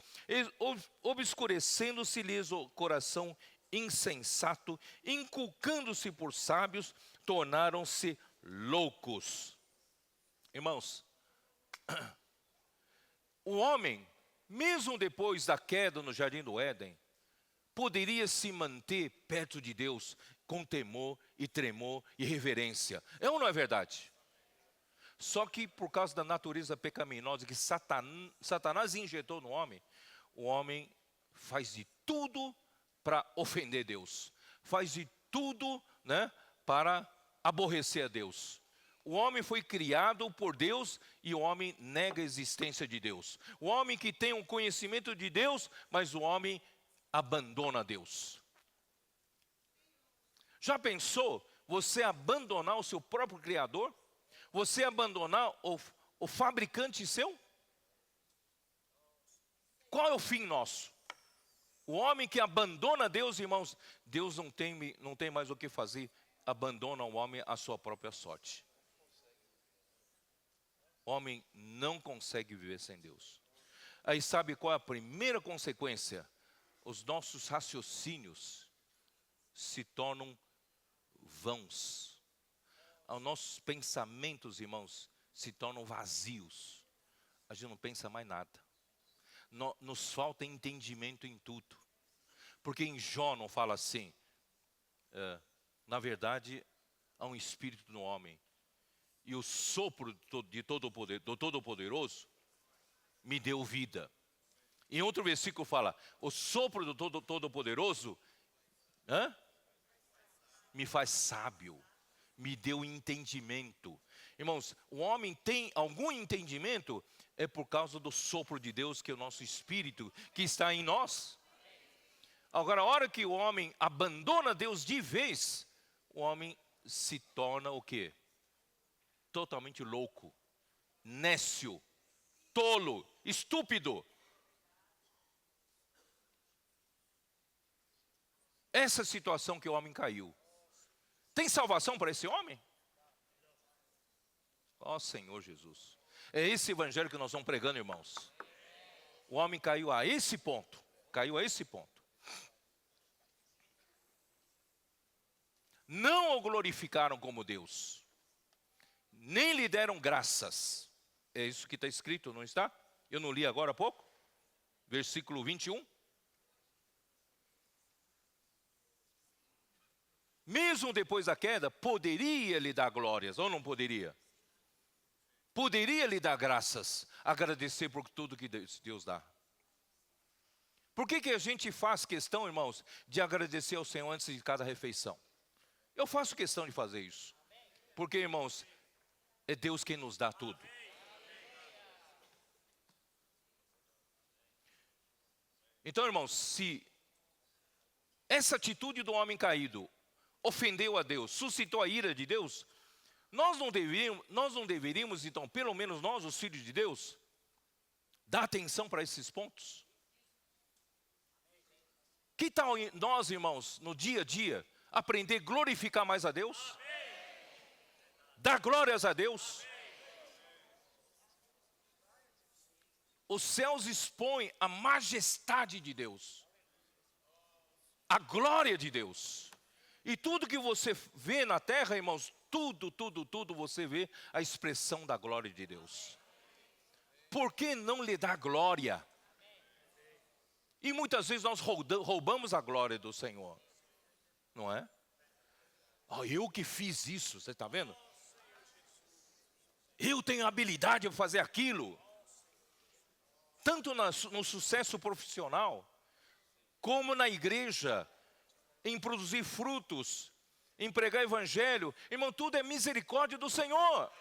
obscurecendo-se-lhes o coração insensato, inculcando-se por sábios, tornaram-se loucos. Irmãos, o homem, mesmo depois da queda no jardim do Éden, poderia se manter perto de Deus com temor e tremor e reverência. É ou não é verdade? Só que por causa da natureza pecaminosa que Satanás injetou no homem, o homem faz de tudo para ofender Deus. Faz de tudo, né, para aborrecer a Deus. O homem foi criado por Deus e o homem nega a existência de Deus. O homem que tem um conhecimento de Deus, mas o homem abandona Deus. Já pensou você abandonar o seu próprio Criador? Você abandonar o fabricante seu? Qual é o fim nosso? O homem que abandona Deus, irmãos, Deus não tem mais o que fazer, abandona o homem à sua própria sorte. O homem não consegue viver sem Deus. Aí sabe qual é a primeira consequência? Os nossos raciocínios se tornam vãos. Os nossos pensamentos, irmãos, se tornam vazios. A gente não pensa mais nada. Nos falta entendimento em tudo. Porque em Jó não fala assim, na verdade, há um espírito no homem. E o sopro do Todo-Poderoso me deu vida. Em outro versículo fala, o sopro do Todo-Poderoso me faz sábio, me deu entendimento. Irmãos, o homem tem algum entendimento, é por causa do sopro de Deus, que é o nosso espírito, que está em nós. Agora, a hora que o homem abandona Deus de vez, o homem se torna o quê? Totalmente louco, nécio, tolo, estúpido. Essa situação que o homem caiu. Tem salvação para esse homem? Ó Senhor Jesus. É esse evangelho que nós estamos pregando, irmãos. O homem caiu a esse ponto. Caiu a esse ponto. não o glorificaram como Deus, nem lhe deram graças. É isso que está escrito, não está? Eu não li agora há pouco? Versículo 21. Mesmo depois da queda, poderia lhe dar glórias, ou não poderia? Poderia lhe dar graças, agradecer por tudo que Deus dá. Por que a gente faz questão, irmãos, de agradecer ao Senhor antes de cada refeição? Eu faço questão de fazer isso. Porque, irmãos, é Deus quem nos dá tudo. Então, irmãos, se essa atitude do homem caído ofendeu a Deus, suscitou a ira de Deus, nós não deveríamos, então, pelo menos nós, os filhos de Deus, dar atenção para esses pontos? Que tal nós, irmãos, no dia a dia, aprender a glorificar mais a Deus? Dar glórias a Deus? Os céus expõem a majestade de Deus, a glória de Deus. E tudo que você vê na terra, irmãos, tudo você vê a expressão da glória de Deus. Por que não lhe dar glória? E muitas vezes nós roubamos a glória do Senhor, não é? Eu que fiz isso, você está vendo? Eu tenho habilidade de fazer aquilo. Tanto no sucesso profissional, como na igreja, em produzir frutos, em pregar evangelho. Irmão, tudo é misericórdia do Senhor.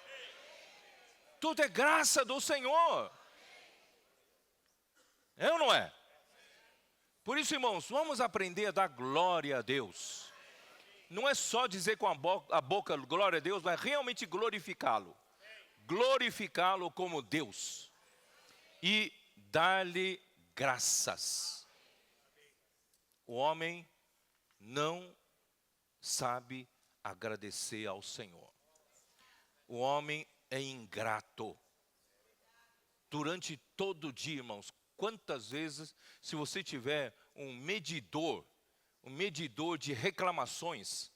Tudo é graça do Senhor. É ou não é? Por isso, irmãos, vamos aprender a dar glória a Deus. Não é só dizer com a boca glória a Deus, mas realmente glorificá-lo. Glorificá-lo como Deus. E dar-lhe graças. O homem não sabe agradecer ao Senhor. O homem é ingrato. Durante todo o dia, irmãos, quantas vezes, se você tiver um medidor de reclamações,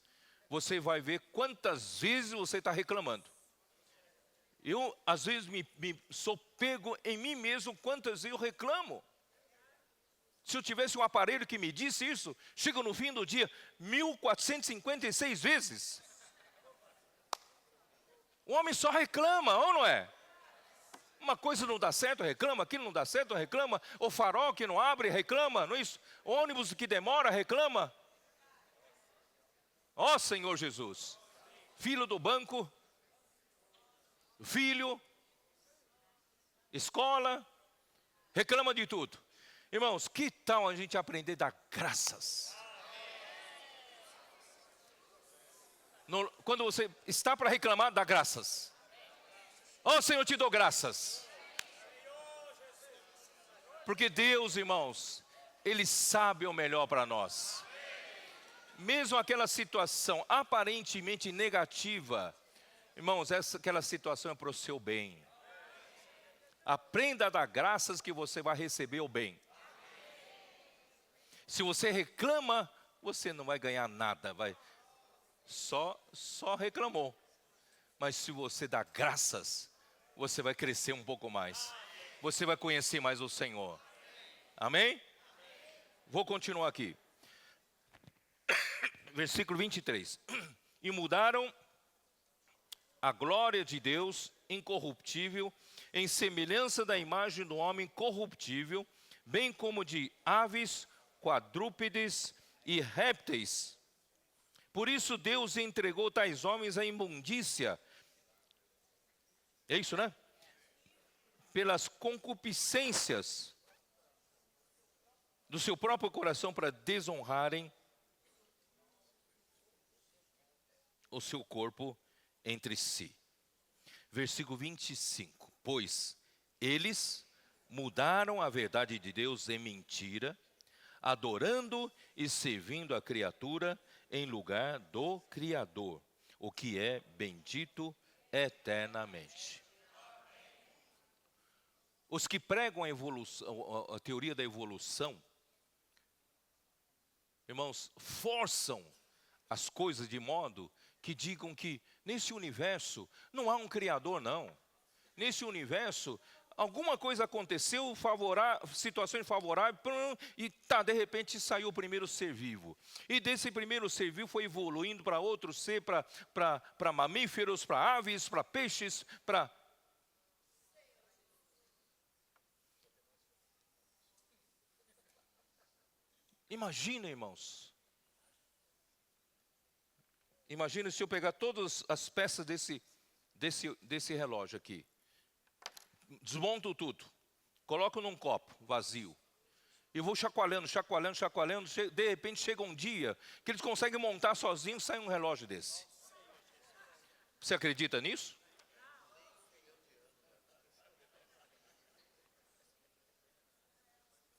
você vai ver quantas vezes você está reclamando. Eu, às vezes, sou pego em mim mesmo quantas vezes eu reclamo. Se eu tivesse um aparelho que me disse isso, chega no fim do dia, 1456 vezes. O homem só reclama, ou não é? Uma coisa não dá certo, reclama. Aquilo não dá certo, reclama. O farol que não abre, reclama. Não é isso? O ônibus que demora, reclama. Ó Senhor Jesus. Filho do banco. Filho. Escola. Reclama de tudo. Irmãos, que tal a gente aprender a dar graças? Quando você está para reclamar, dá graças. Ó Senhor, te dou graças. Porque Deus, irmãos, Ele sabe o melhor para nós. Mesmo aquela situação aparentemente negativa, irmãos, aquela situação é para o seu bem. Aprenda a dar graças que você vai receber o bem. Se você reclama, você não vai ganhar nada, só reclamou. Mas se você dá graças, você vai crescer um pouco mais. Você vai conhecer mais o Senhor. Amém? Vou continuar aqui. Versículo 23. E mudaram a glória de Deus incorruptível em semelhança da imagem do homem corruptível, bem como de aves, quadrúpedes e répteis. Por isso Deus entregou tais homens à imundícia. É isso, né? Pelas concupiscências do seu próprio coração, para desonrarem o seu corpo entre si. Versículo 25. Pois eles mudaram a verdade de Deus em mentira, adorando e servindo a criatura em lugar do Criador, o que é bendito eternamente. Os que pregam a teoria da evolução, irmãos, forçam as coisas de modo que digam que nesse universo não há um Criador, não. Nesse universo, alguma coisa aconteceu, situações favoráveis, e de repente saiu o primeiro ser vivo. E desse primeiro ser vivo foi evoluindo para outro ser, para mamíferos, para aves, para peixes, para... Imagina, irmãos. Imagina se eu pegar todas as peças desse relógio aqui. Desmonto tudo. Coloco num copo vazio. E vou chacoalhando. De repente chega um dia que eles conseguem montar sozinhos, sai um relógio desse. Você acredita nisso?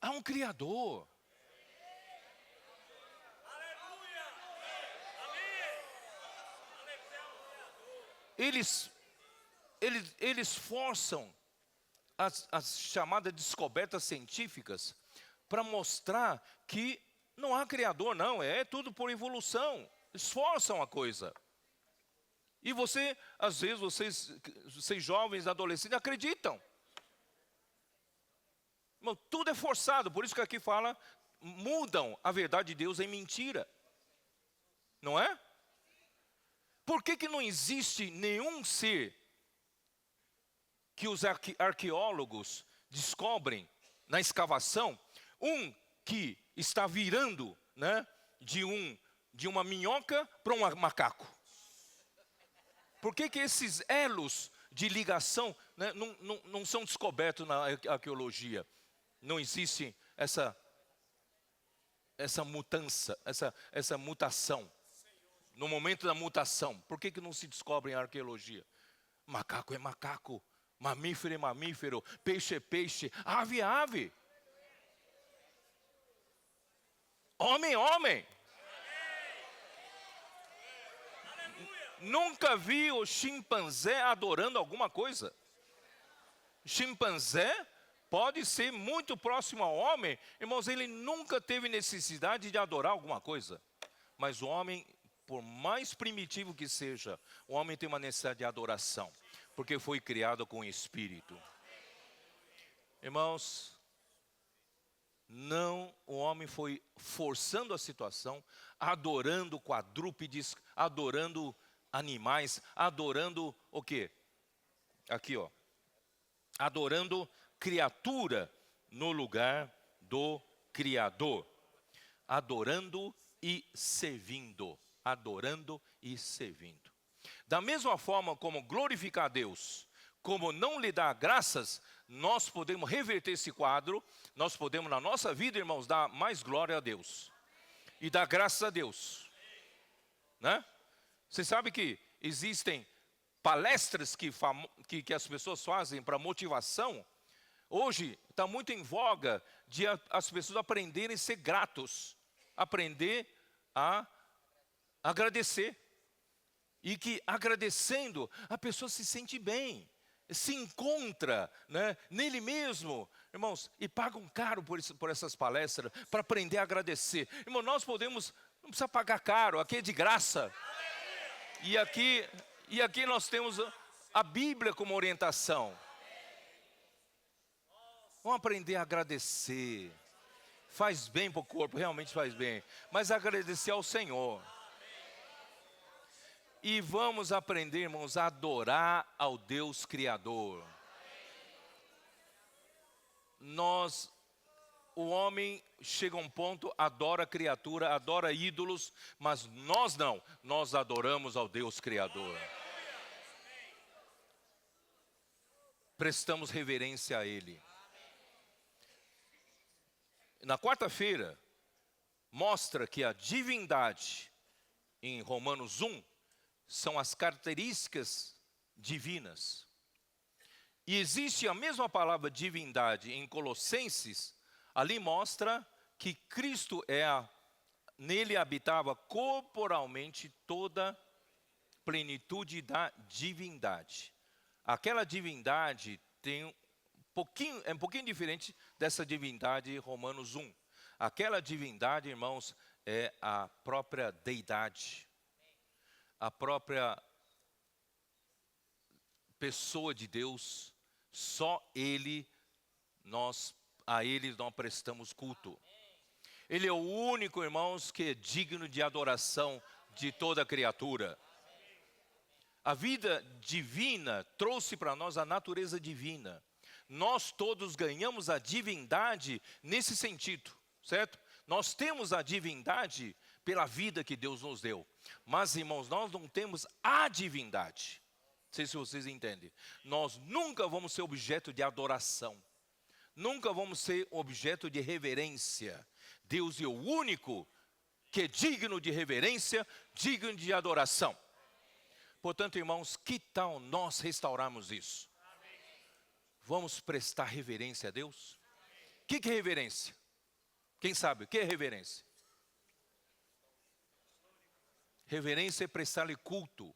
Há um Criador. Eles forçam as chamadas descobertas científicas para mostrar que não há Criador, não, é tudo por evolução. Esforçam a coisa. E às vezes, vocês jovens, adolescentes, acreditam. Irmão, tudo é forçado, por isso que aqui fala, mudam a verdade de Deus em mentira. Não é? Por que não existe nenhum ser que os arqueólogos descobrem na escavação, um que está virando, né, de uma minhoca para um macaco? Por que esses elos de ligação, né, não são descobertos na arqueologia? Não existe essa mudança, essa mutação. No momento da mutação, por que não se descobre em arqueologia? Macaco é macaco, mamífero é mamífero, peixe é peixe, ave é ave. Homem é homem. Nunca vi o chimpanzé adorando alguma coisa. Chimpanzé pode ser muito próximo ao homem, irmãos, ele nunca teve necessidade de adorar alguma coisa. Mas o homem, por mais primitivo que seja, o homem tem uma necessidade de adoração, porque foi criado com o Espírito. Irmãos, o homem foi forçando a situação, adorando quadrúpedes, adorando animais, adorando o quê? Aqui, ó. Adorando criatura no lugar do Criador. Adorando e servindo. Adorando e servindo. Da mesma forma como glorificar a Deus, como não lhe dar graças, nós podemos reverter esse quadro, nós podemos na nossa vida, irmãos, dar mais glória a Deus. E dar graças a Deus. Né? Você sabe que existem palestras que as pessoas fazem para motivação. Hoje está muito em voga de as pessoas aprenderem a ser gratos, aprender a agradecer. E que agradecendo, a pessoa se sente bem, se encontra, né, nele mesmo. Irmãos, e pagam caro por essas palestras, para aprender a agradecer. Irmão, não precisa pagar caro, aqui é de graça. E aqui nós temos a Bíblia como orientação. Vamos aprender a agradecer. Faz bem para o corpo, realmente faz bem. Mas agradecer ao Senhor. E vamos aprender, irmãos, a adorar ao Deus Criador. O homem chega a um ponto, adora a criatura, adora ídolos, mas nós não, nós adoramos ao Deus Criador. Prestamos reverência a Ele. Na quarta-feira, mostra que a divindade, em Romanos 1, são as características divinas. E existe a mesma palavra divindade em Colossenses, ali mostra que Cristo nele habitava corporalmente toda a plenitude da divindade. Aquela divindade é um pouquinho diferente dessa divindade em Romanos 1. Aquela divindade, irmãos, é a própria deidade, a própria pessoa de Deus. Só a Ele nós prestamos culto. Ele é o único, irmãos, que é digno de adoração de toda criatura. A vida divina trouxe para nós a natureza divina. Nós todos ganhamos a divindade nesse sentido, certo? Nós temos a divindade pela vida que Deus nos deu. Mas, irmãos, nós não temos a divindade. Não sei se vocês entendem. Nós nunca vamos ser objeto de adoração. Nunca vamos ser objeto de reverência. Deus é o único que é digno de reverência, digno de adoração. Portanto, irmãos, que tal nós restaurarmos isso? Vamos prestar reverência a Deus? O que é reverência? Quem sabe o que é reverência? Reverência é prestar-lhe culto.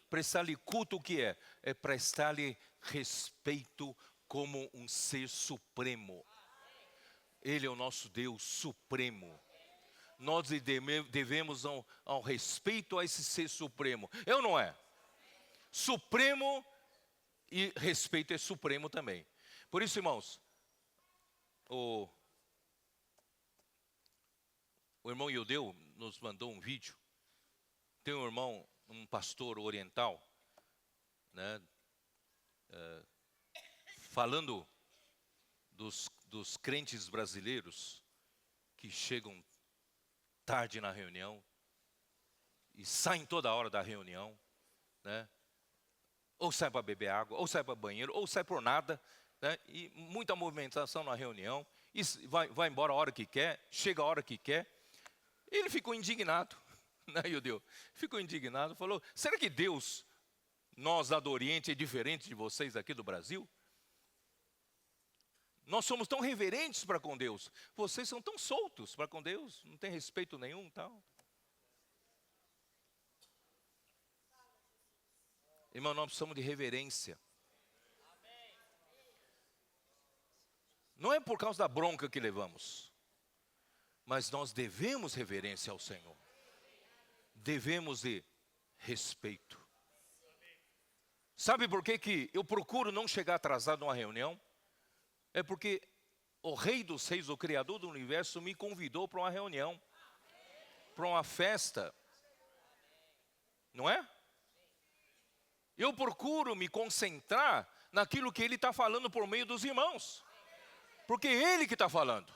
Prestar-lhe culto o que é? É prestar-lhe respeito como um ser supremo. Ele é o nosso Deus supremo. Nós devemos ao respeito a esse ser supremo. É ou não é? Supremo e respeito é supremo também. Por isso, irmãos, o irmão Iudeu nos mandou um vídeo. Tem um irmão, um pastor oriental, né, falando dos crentes brasileiros que chegam tarde na reunião e saem toda hora da reunião, né? Ou sai para beber água, ou sai para banheiro, ou sai por nada, né? E muita movimentação na reunião, e vai embora a hora que quer, chega a hora que quer. Ele ficou indignado, né, Iudeu? Ficou indignado, falou: será que Deus, nós lá do Oriente, é diferente de vocês aqui do Brasil? Nós somos tão reverentes para com Deus. Vocês são tão soltos para com Deus. Não tem respeito nenhum, tal. Irmão, nós precisamos de reverência. Não é por causa da bronca que levamos. Mas nós devemos reverência ao Senhor. Devemos de respeito. Sabe por que eu procuro não chegar atrasado numa reunião? É porque o Rei dos Reis, o Criador do Universo, me convidou para uma reunião, para uma festa. Não é? Eu procuro me concentrar naquilo que Ele está falando por meio dos irmãos. Porque é Ele que está falando.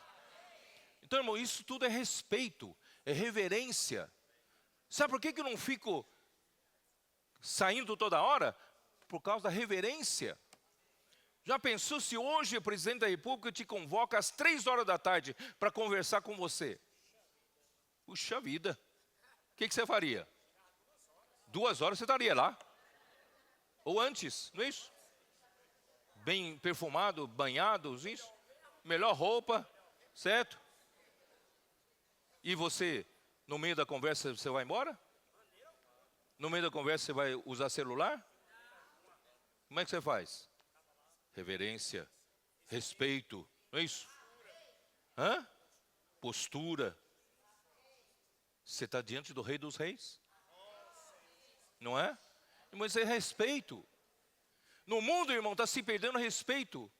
Então, irmão, isso tudo é respeito, é reverência. Sabe por que eu não fico saindo toda hora? Por causa da reverência. Já pensou se hoje o presidente da República te convoca às 3 horas da tarde para conversar com você? Puxa vida. O que você faria? 2 horas você estaria lá. Ou antes, não é isso? Bem perfumado, banhado, isso? Melhor roupa, certo? E você, no meio da conversa, você vai embora? No meio da conversa você vai usar celular? Como é que você faz? Reverência, respeito, não é isso? Hã? Postura. Você está diante do Rei dos Reis? Não é? Mas é respeito. No mundo, irmão, está se perdendo respeito.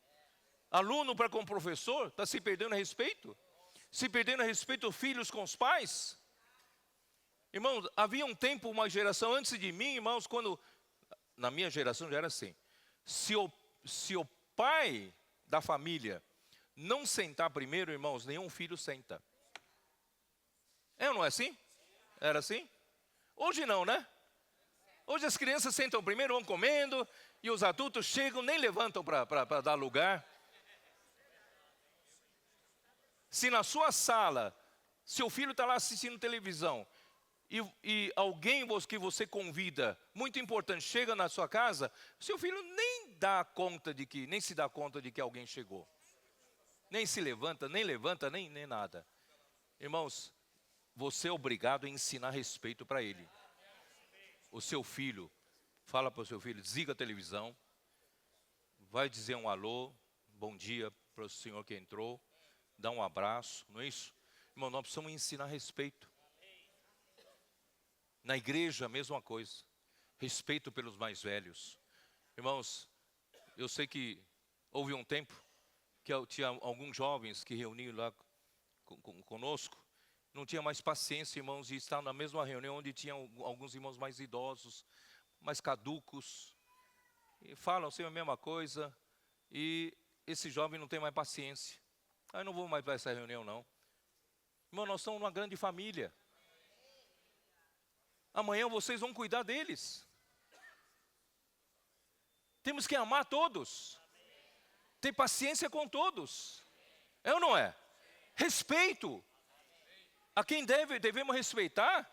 Aluno para com o professor, está se perdendo respeito. Se perdendo respeito filhos com os pais. Irmãos, havia um tempo, uma geração antes de mim, irmãos, quando, na minha geração já era assim. Se o pai da família não sentar primeiro, irmãos, nenhum filho senta. É ou não é assim? Era assim? Hoje não, né? Hoje as crianças sentam primeiro, vão comendo, e os adultos chegam, nem levantam para dar lugar. Se na sua sala, seu filho está lá assistindo televisão, e alguém que você convida, muito importante, chega na sua casa, seu filho nem se dá conta de que alguém chegou. Nem se levanta, nem nada. Irmãos, você é obrigado a ensinar respeito para ele. O seu filho, fala para o seu filho, desliga a televisão, vai dizer um alô, bom dia para o senhor que entrou, dá um abraço, não é isso? Irmão, nós precisamos ensinar respeito. Na igreja, a mesma coisa. Respeito pelos mais velhos. Irmãos, eu sei que houve um tempo que tinha alguns jovens que reuniam lá conosco, não tinha mais paciência, irmãos, de estar na mesma reunião onde tinham alguns irmãos mais idosos, mais caducos, e falam sempre a mesma coisa, e esse jovem não tem mais paciência. Eu não vou mais para essa reunião, não. Irmão, nós somos uma grande família. Amanhã vocês vão cuidar deles. Temos que amar todos. Ter paciência com todos. É ou não é? Respeito. A quem devemos respeitar?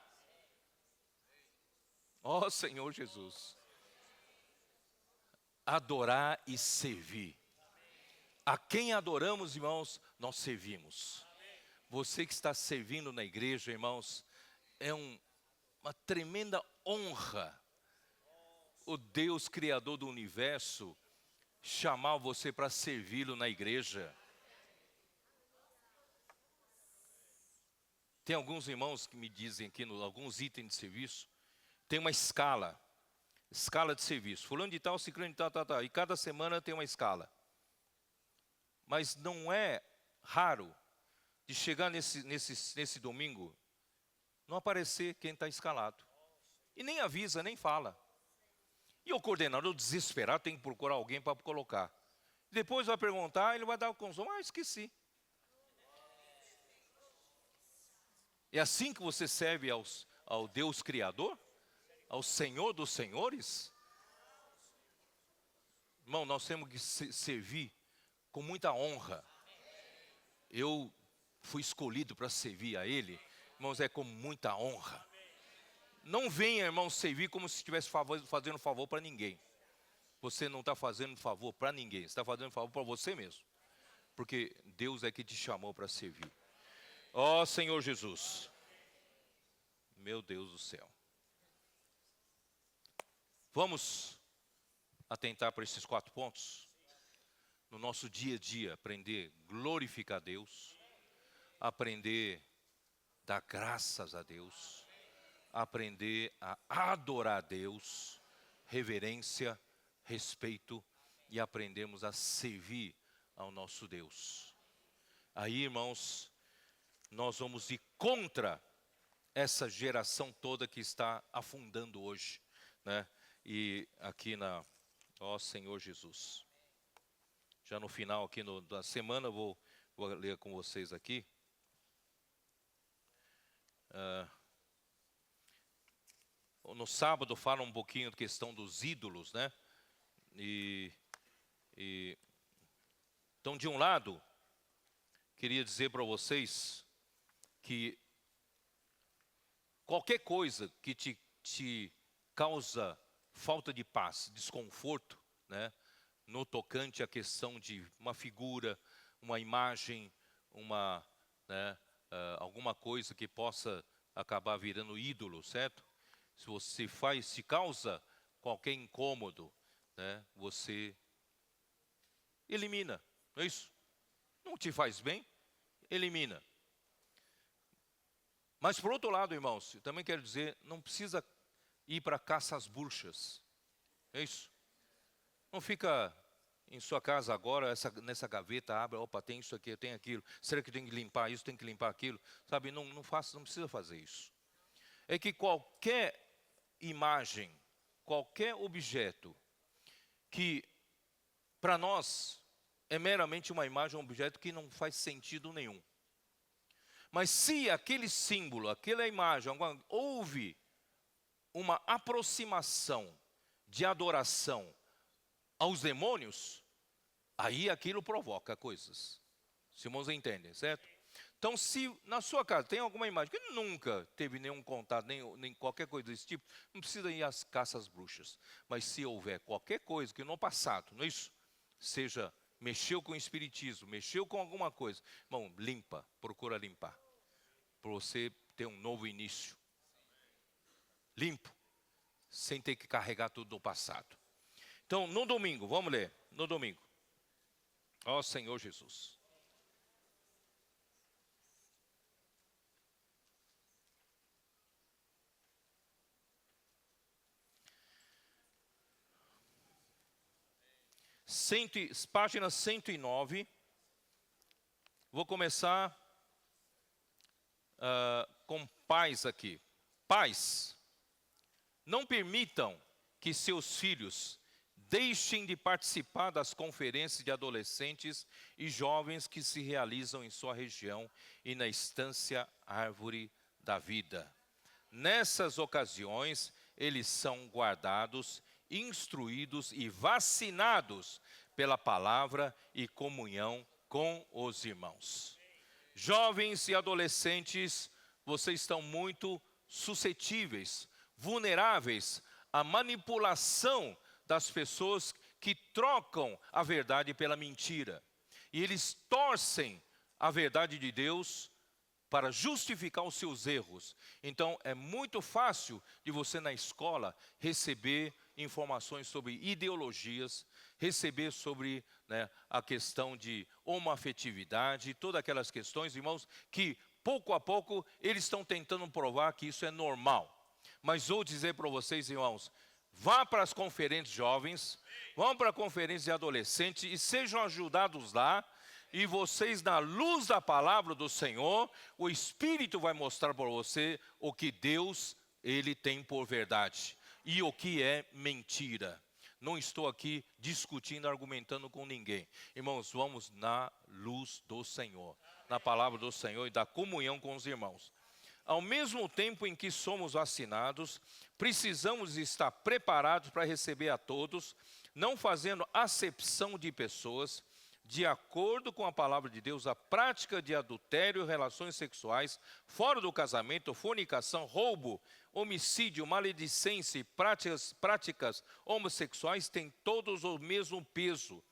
Ó Senhor Jesus. Adorar e servir. A quem adoramos, irmãos, nós servimos. Você que está servindo na igreja, irmãos, é uma tremenda honra. O Deus Criador do universo chamar você para servi-lo na igreja. Tem alguns irmãos que me dizem aqui, alguns itens de serviço, tem uma escala de serviço. Fulano de tal, ciclano de tal. E cada semana tem uma escala. Mas não é raro de chegar nesse domingo, não aparecer quem está escalado. E nem avisa, nem fala. E o coordenador desesperado tem que procurar alguém para colocar. Depois vai perguntar, ele vai dar o consumo. Esqueci. É assim que você serve ao Deus Criador? Ao Senhor dos Senhores? Irmão, nós temos que servir com muita honra. Eu fui escolhido para servir a Ele. Irmãos, é com muita honra. Não venha, irmão, servir como se estivesse fazendo favor para ninguém. Você não está fazendo favor para ninguém. Você está fazendo favor para você mesmo. Porque Deus é que te chamou para servir. Ó Senhor Jesus. Meu Deus do céu. Vamos atentar para esses 4 pontos. No nosso dia a dia, aprender a glorificar a Deus. Aprender a dar graças a Deus. Aprender a adorar a Deus. Reverência, respeito. E aprendemos a servir ao nosso Deus. Aí, irmãos, nós vamos ir contra essa geração toda que está afundando hoje, né? E aqui ó Senhor Jesus. Já no final aqui da semana, vou ler com vocês aqui. No sábado fala um pouquinho da questão dos ídolos, né? Então, de um lado, queria dizer para vocês que qualquer coisa que te causa falta de paz, desconforto, né? No tocante à questão de uma figura, uma imagem, alguma coisa que possa acabar virando ídolo, certo? Se você se causa qualquer incômodo, né? Você elimina, não é isso? Não te faz bem, elimina. Mas por outro lado, irmãos, eu também quero dizer, não precisa ir para caça às bruxas. É isso? Não fica em sua casa agora, nessa gaveta, abre, opa, tem isso aqui, tem aquilo. Será que tem que limpar isso, tem que limpar aquilo? Sabe, não precisa fazer isso. É que qualquer imagem, qualquer objeto, que para nós é meramente uma imagem, um objeto que não faz sentido nenhum. Mas se aquele símbolo, aquela imagem, houve uma aproximação de adoração aos demônios, aí aquilo provoca coisas. Os irmãos entendem, certo? Então, se na sua casa tem alguma imagem que nunca teve nenhum contato, nem qualquer coisa desse tipo, não precisa ir às caças bruxas. Mas se houver qualquer coisa que no passado, não é isso? Seja, mexeu com o espiritismo, mexeu com alguma coisa, irmão, limpa, procura limpar. Para você ter um novo início. Limpo, sem ter que carregar tudo do passado. Então, no domingo, vamos ler, no domingo. Ó Senhor Jesus. página 109. Vou começar com pais aqui. Pais, não permitam que seus filhos deixem de participar das conferências de adolescentes e jovens que se realizam em sua região e na Estância Árvore da Vida. Nessas ocasiões, eles são guardados, instruídos e vacinados pela palavra e comunhão com os irmãos. Jovens e adolescentes, vocês estão muito suscetíveis, vulneráveis à manipulação das pessoas que trocam a verdade pela mentira. E eles torcem a verdade de Deus para justificar os seus erros. Então, é muito fácil de você na escola receber informações sobre ideologias, receber sobre a questão de homoafetividade, todas aquelas questões, irmãos, que pouco a pouco eles estão tentando provar que isso é normal. Mas vou dizer para vocês, irmãos, vá para as conferências jovens, vão para a conferência de adolescentes e sejam ajudados lá. E vocês, na luz da palavra do Senhor, o Espírito vai mostrar para você o que Deus, Ele tem por verdade e o que é mentira. Não estou aqui discutindo, argumentando com ninguém. Irmãos, vamos na luz do Senhor, na palavra do Senhor e da comunhão com os irmãos. Ao mesmo tempo em que somos vacinados, precisamos estar preparados para receber a todos, não fazendo acepção de pessoas. De acordo com a palavra de Deus, a prática de adultério, relações sexuais, fora do casamento, fornicação, roubo, homicídio, maledicência e práticas homossexuais têm todos o mesmo peso.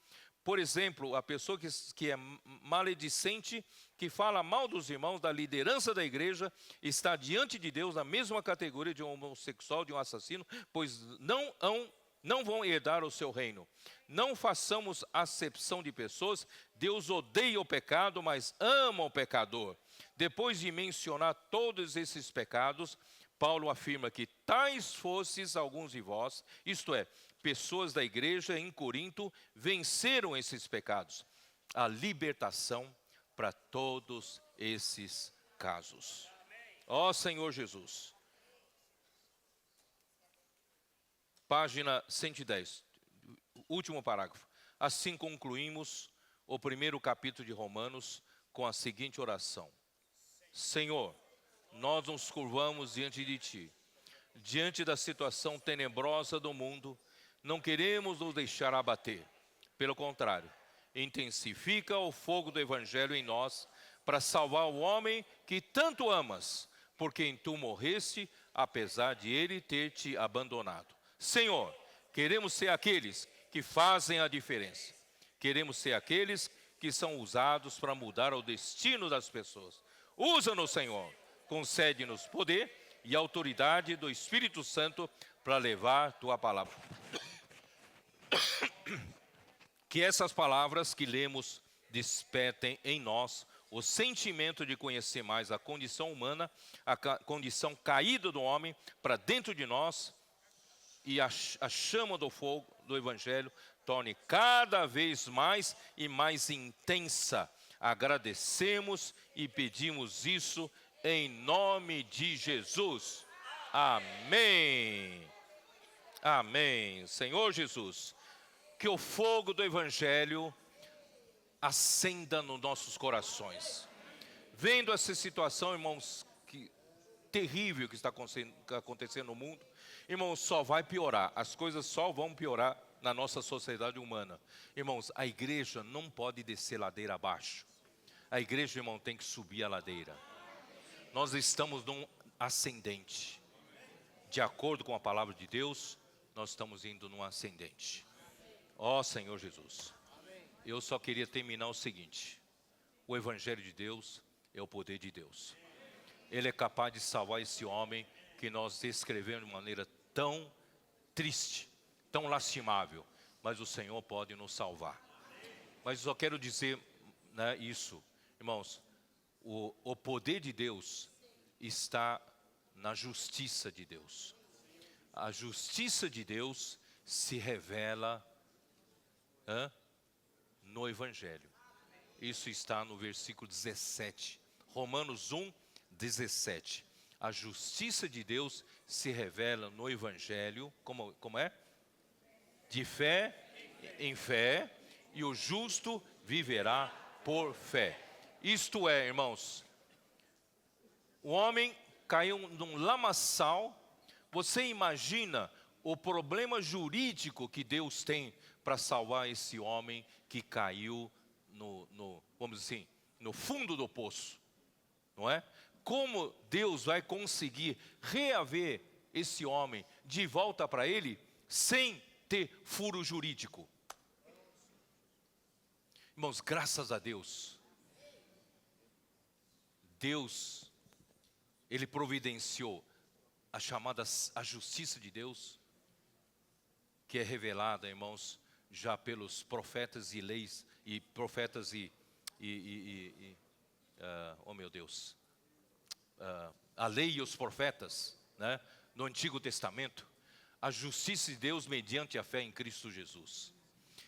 Por exemplo, a pessoa que é maledicente, que fala mal dos irmãos, da liderança da igreja, está diante de Deus na mesma categoria de um homossexual, de um assassino, pois não vão herdar o seu reino. Não façamos acepção de pessoas. Deus odeia o pecado, mas ama o pecador. Depois de mencionar todos esses pecados, Paulo afirma que tais fosses alguns de vós, isto é, pessoas da igreja em Corinto, venceram esses pecados. A libertação para todos esses casos. Ó Senhor Jesus. Página 110, último parágrafo. Assim concluímos o primeiro capítulo de Romanos com a seguinte oração. Senhor, nós nos curvamos diante de Ti. Diante da situação tenebrosa do mundo, não queremos nos deixar abater. Pelo contrário, intensifica o fogo do Evangelho em nós para salvar o homem que tanto amas, por quem Tu morreste, apesar de ele ter Te abandonado. Senhor, queremos ser aqueles que fazem a diferença. Queremos ser aqueles que são usados para mudar o destino das pessoas. Usa-nos, Senhor. Concede-nos poder e autoridade do Espírito Santo para levar Tua palavra. Que essas palavras que lemos despertem em nós o sentimento de conhecer mais a condição humana, a condição caída do homem para dentro de nós, e a chama do fogo do Evangelho torne cada vez mais e mais intensa. Agradecemos e pedimos isso em nome de Jesus. Amém. Amém. Senhor Jesus, que o fogo do Evangelho acenda nos nossos corações. Vendo essa situação, irmãos, terrível que está acontecendo no mundo, irmãos, só vai piorar. As coisas só vão piorar na nossa sociedade humana. Irmãos, a igreja não pode descer ladeira abaixo. A igreja, irmão, tem que subir a ladeira. Nós estamos num ascendente. De acordo com a palavra de Deus, nós estamos indo num ascendente. Ó Senhor Jesus, eu só queria terminar o seguinte. O Evangelho de Deus é o poder de Deus. Ele é capaz de salvar esse homem que nós descrevemos de maneira tão triste, tão lastimável. Mas o Senhor pode nos salvar. Mas eu só quero dizer isso. Irmãos, o poder de Deus está na justiça de Deus. A justiça de Deus se revela no Evangelho. Isso está no versículo 17. Romanos 1, 17. A justiça de Deus se revela no Evangelho, como é? De fé em fé, e o justo viverá por fé. Isto é, irmãos, o homem caiu num lamaçal. Você imagina o problema jurídico que Deus tem para salvar esse homem que caiu vamos dizer assim, no fundo do poço, não é? Como Deus vai conseguir reaver esse homem de volta para ele sem ter furo jurídico? Irmãos, graças a Deus, Ele providenciou a justiça de Deus, que é revelada, irmãos, já pelos profetas e leis, e profetas oh meu Deus, a lei e os profetas, né, no Antigo Testamento, a justiça de Deus mediante a fé em Cristo Jesus.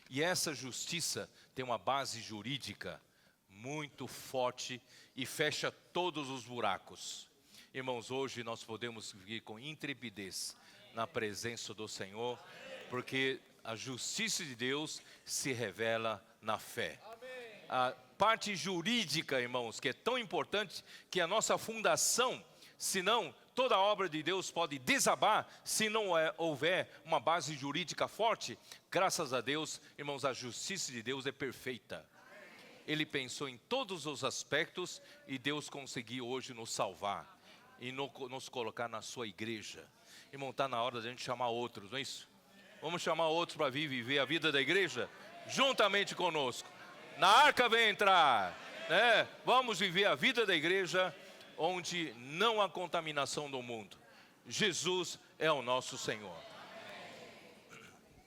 E essa justiça tem uma base jurídica muito forte e fecha todos os buracos. Irmãos, hoje nós podemos vir com intrepidez na presença do Senhor, porque a justiça de Deus se revela na fé. A parte jurídica, irmãos, que é tão importante, que a nossa fundação, senão toda a obra de Deus pode desabar, se não houver uma base jurídica forte. Graças a Deus, irmãos, a justiça de Deus é perfeita. Ele pensou em todos os aspectos e Deus conseguiu hoje nos salvar e nos colocar na sua igreja. Irmão, está na hora de a gente chamar outros, não é isso? Vamos chamar outros para vir viver a vida da igreja juntamente conosco. Na arca vem entrar, né? Vamos viver a vida da igreja onde não há contaminação do mundo. Jesus é o nosso Senhor.